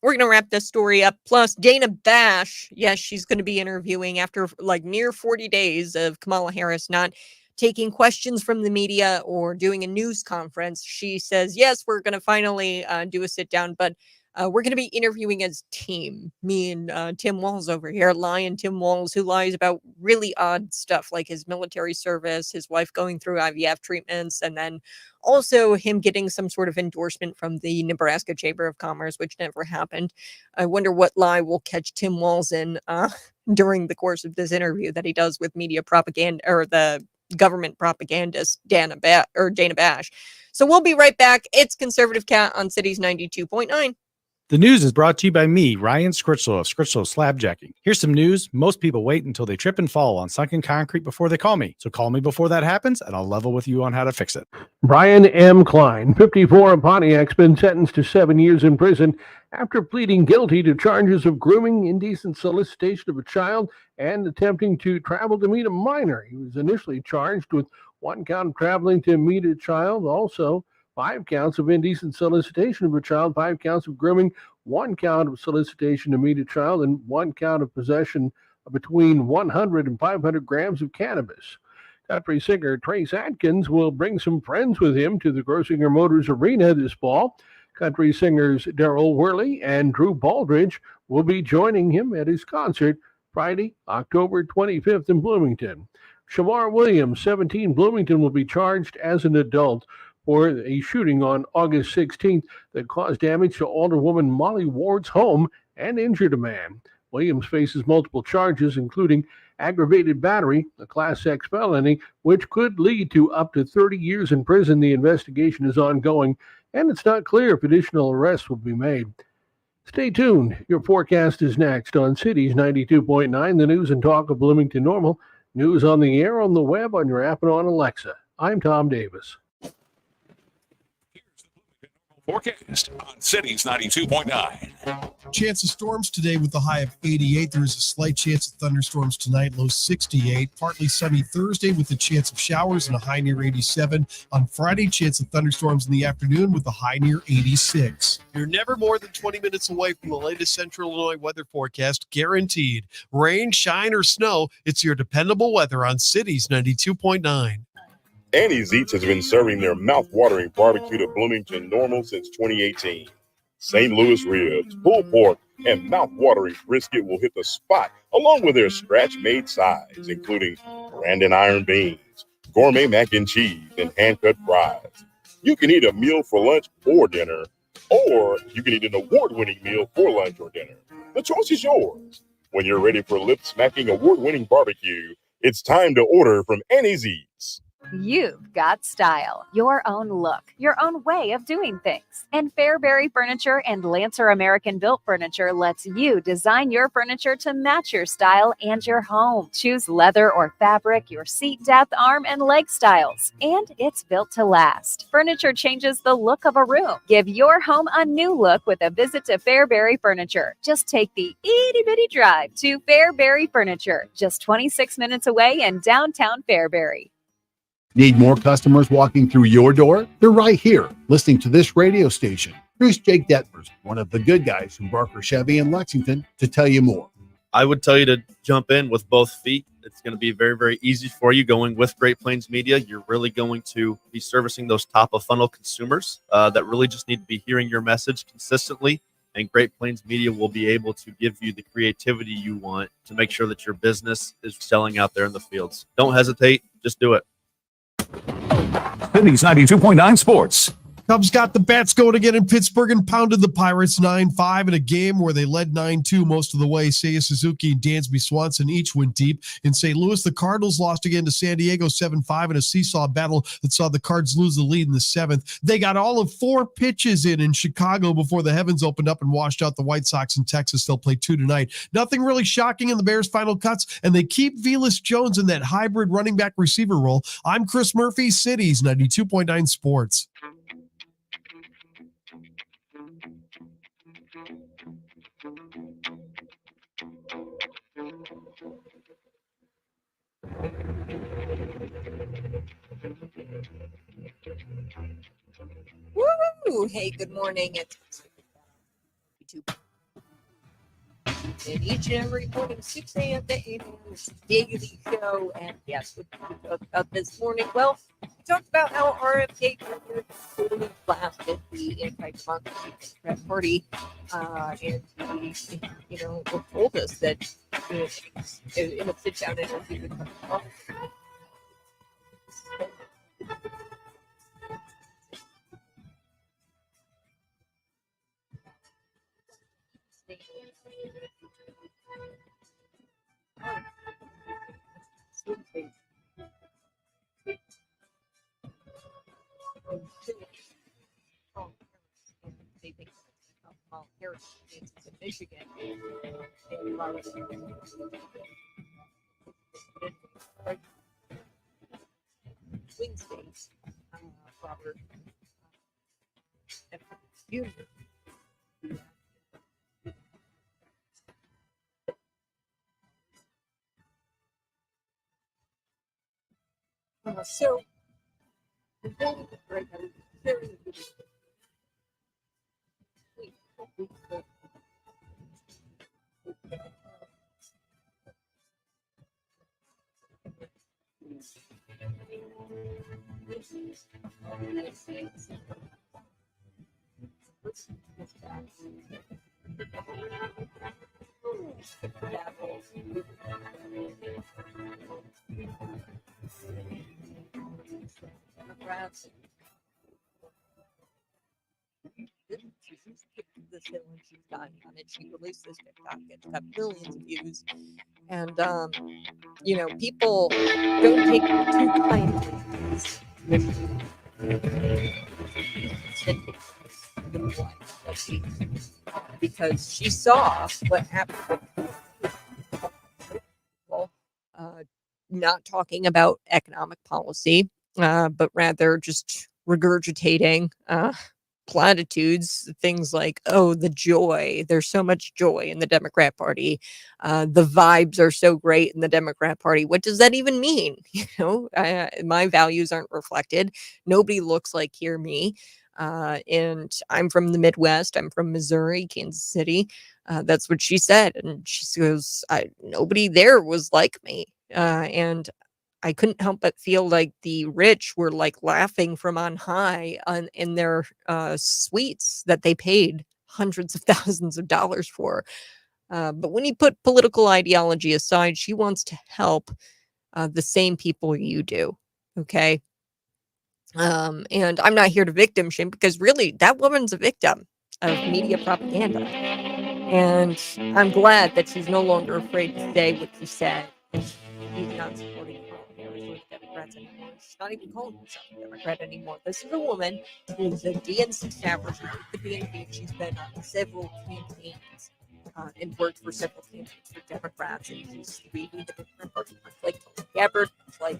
we're going to wrap this story up. Plus, Dana Bash, yes, she's going to be interviewing after like near 40 days of Kamala Harris not taking questions from the media or doing a news conference. She says, yes, we're going to finally do a sit down, but we're going to be interviewing as team. Me and Tim Walz over here, Tim Walz, who lies about really odd stuff like his military service, his wife going through IVF treatments, and then also him getting some sort of endorsement from the Nebraska Chamber of Commerce, which never happened. I wonder what lie will catch Tim Walz in during the course of this interview that he does with media propaganda, or the government propagandist Dana Bash. So we'll be right back. It's Conservative Cat on Cities 92.9. The news is brought to you by me, Ryan Scritchlow of Scritchlow Slabjacking. Here's some news. Most people wait until they trip and fall on sunken concrete before they call me. So call me before that happens, and I'll level with you on how to fix it. Brian M. Klein, 54, of Pontiac's been sentenced to 7 years in prison after pleading guilty to charges of grooming, indecent solicitation of a child, and attempting to travel to meet a minor. He was initially charged with 1 count of traveling to meet a child, also 5 counts of indecent solicitation of a child, 5 counts of grooming, 1 count of solicitation to meet a child, and 1 count of possession of between 100 and 500 grams of cannabis. Country singer Trace Adkins will bring some friends with him to the Grosinger Motors Arena this fall. Country singers Darryl Worley and Drew Baldridge will be joining him at his concert Friday, October 25th in Bloomington. Shamar Williams, 17, Bloomington, will be charged as an adult for a shooting on August 16th that caused damage to Alderwoman Molly Ward's home and injured a man. Williams faces multiple charges, including aggravated battery, a Class X felony, which could lead to up to 30 years in prison. The investigation is ongoing, and it's not clear if additional arrests will be made. Stay tuned. Your forecast is next on Cities 92.9, the news and talk of Bloomington Normal. News on the air, on the web, on your app, and on Alexa. I'm Tom Davis. forecast on Cities 92.9. Chance of storms today with the high of 88. There is a slight chance of thunderstorms tonight, low 68. Partly sunny Thursday with a chance of showers and a high near 87. On Friday, chance of thunderstorms in the afternoon with a high near 86. You're never more than 20 minutes away from the latest Central Illinois weather forecast, guaranteed. Rain, shine, or snow, it's your dependable weather on Cities 92.9. Annie's Eats has been serving their mouth-watering barbecue to Bloomington Normal since 2018. St. Louis ribs, pulled pork, and mouth-watering brisket will hit the spot, along with their scratch-made sides, including Brandon iron beans, gourmet mac and cheese, and hand-cut fries. You can eat a meal for lunch or dinner, or you can eat an award-winning meal for lunch or dinner. The choice is yours. When you're ready for lip-smacking award-winning barbecue, it's time to order from Annie's Eats. You've got style, your own look, your own way of doing things. And Fairbury Furniture and Lancer American Built Furniture lets you design your furniture to match your style and your home. Choose leather or fabric, your seat depth, arm, and leg styles. And it's built to last. Furniture changes the look of a room. Give your home a new look with a visit to Fairbury Furniture. Just take the itty-bitty drive to Fairbury Furniture, just 26 minutes away in downtown Fairbury. Need more customers walking through your door? They're right here, listening to this radio station. Here's Jake Detmers, one of the good guys from Barker Chevy in Lexington, to tell you more. I would tell you to jump in with both feet. It's going to be very, very easy for you going with Great Plains Media. You're really going to be servicing those top of funnel consumers that really just need to be hearing your message consistently. And Great Plains Media will be able to give you the creativity you want to make sure that your business is selling out there in the fields. Don't hesitate. Just do it. Cities 92.9 Sports. Cubs got the bats going again in Pittsburgh and pounded the Pirates 9-5 in a game where they led 9-2 most of the way. Seiya Suzuki and Dansby Swanson each went deep. In St. Louis, the Cardinals lost again to San Diego 7-5 in a seesaw battle that saw the Cards lose the lead in the seventh. They got all of 4 pitches in Chicago before the heavens opened up and washed out the White Sox in Texas. They'll play 2 tonight. Nothing really shocking in the Bears' final cuts, and they keep Velus Jones in that hybrid running back receiver role. I'm Chris Murphy, Cities 92.9 Sports. Woo! Hey, good morning. It's YouTube. And each and every morning, 6 a.m. to 8 a.m. It's a daily show. And yes, what did we talk about this morning? Well, we talked about how RFK totally blasted the anti-democracy Democrat Party. And he, told us that in a sit-down interview with Trump. They think Kamala Harris is in Michigan. Swing states, Robert Jr. So, the thing right now is very good. This hill and she's dying on it. She released this TikTok. It's got millions of views. And people don't take too kindly because she saw what happened. Not talking about economic policy, but rather just regurgitating platitudes, things like, oh, the joy, there's so much joy in the Democrat Party. The vibes are so great in the Democrat Party. What does that even mean? My values aren't reflected. Nobody looks like me. And I'm from the Midwest. I'm from Missouri, Kansas City. That's what she said. And she goes, nobody there was like me. And I couldn't help but feel like the rich were like laughing from on high in their suites that they paid hundreds of thousands of dollars for. But when you put political ideology aside, she wants to help the same people you do. Okay. And I'm not here to victim shame, because really that woman's a victim of media propaganda. And I'm glad that she's no longer afraid to say what she said. And she's not supporting Democrats anymore. She's not even calling herself a Democrat anymore. This is a woman who is a DNC staffer. She's with the DNC. She's been on several campaigns and worked for several campaigns for Democrats. And she's leading the Democrat Party, like Gabbard, like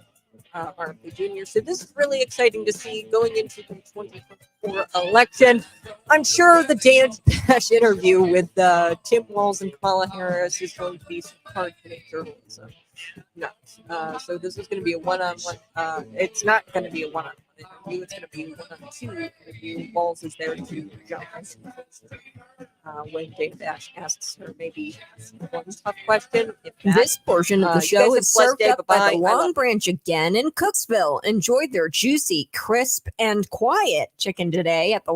RFK Jr. So this is really exciting to see going into the 2024 election. I'm sure the Dan Bash interview with Tim Walz and Kamala Harris is going to be some hard-hitting journalism. So this is going to be a one-on-one. It's not going to be a one-on-one interview. It's going to be a one-on-two interview. Walz is there to jump in when Dan Bash asks her maybe one tough question. This portion of the show is served up by the Long Branch again in Cooksville. Enjoyed their juicy, crisp, and quiet chicken today at the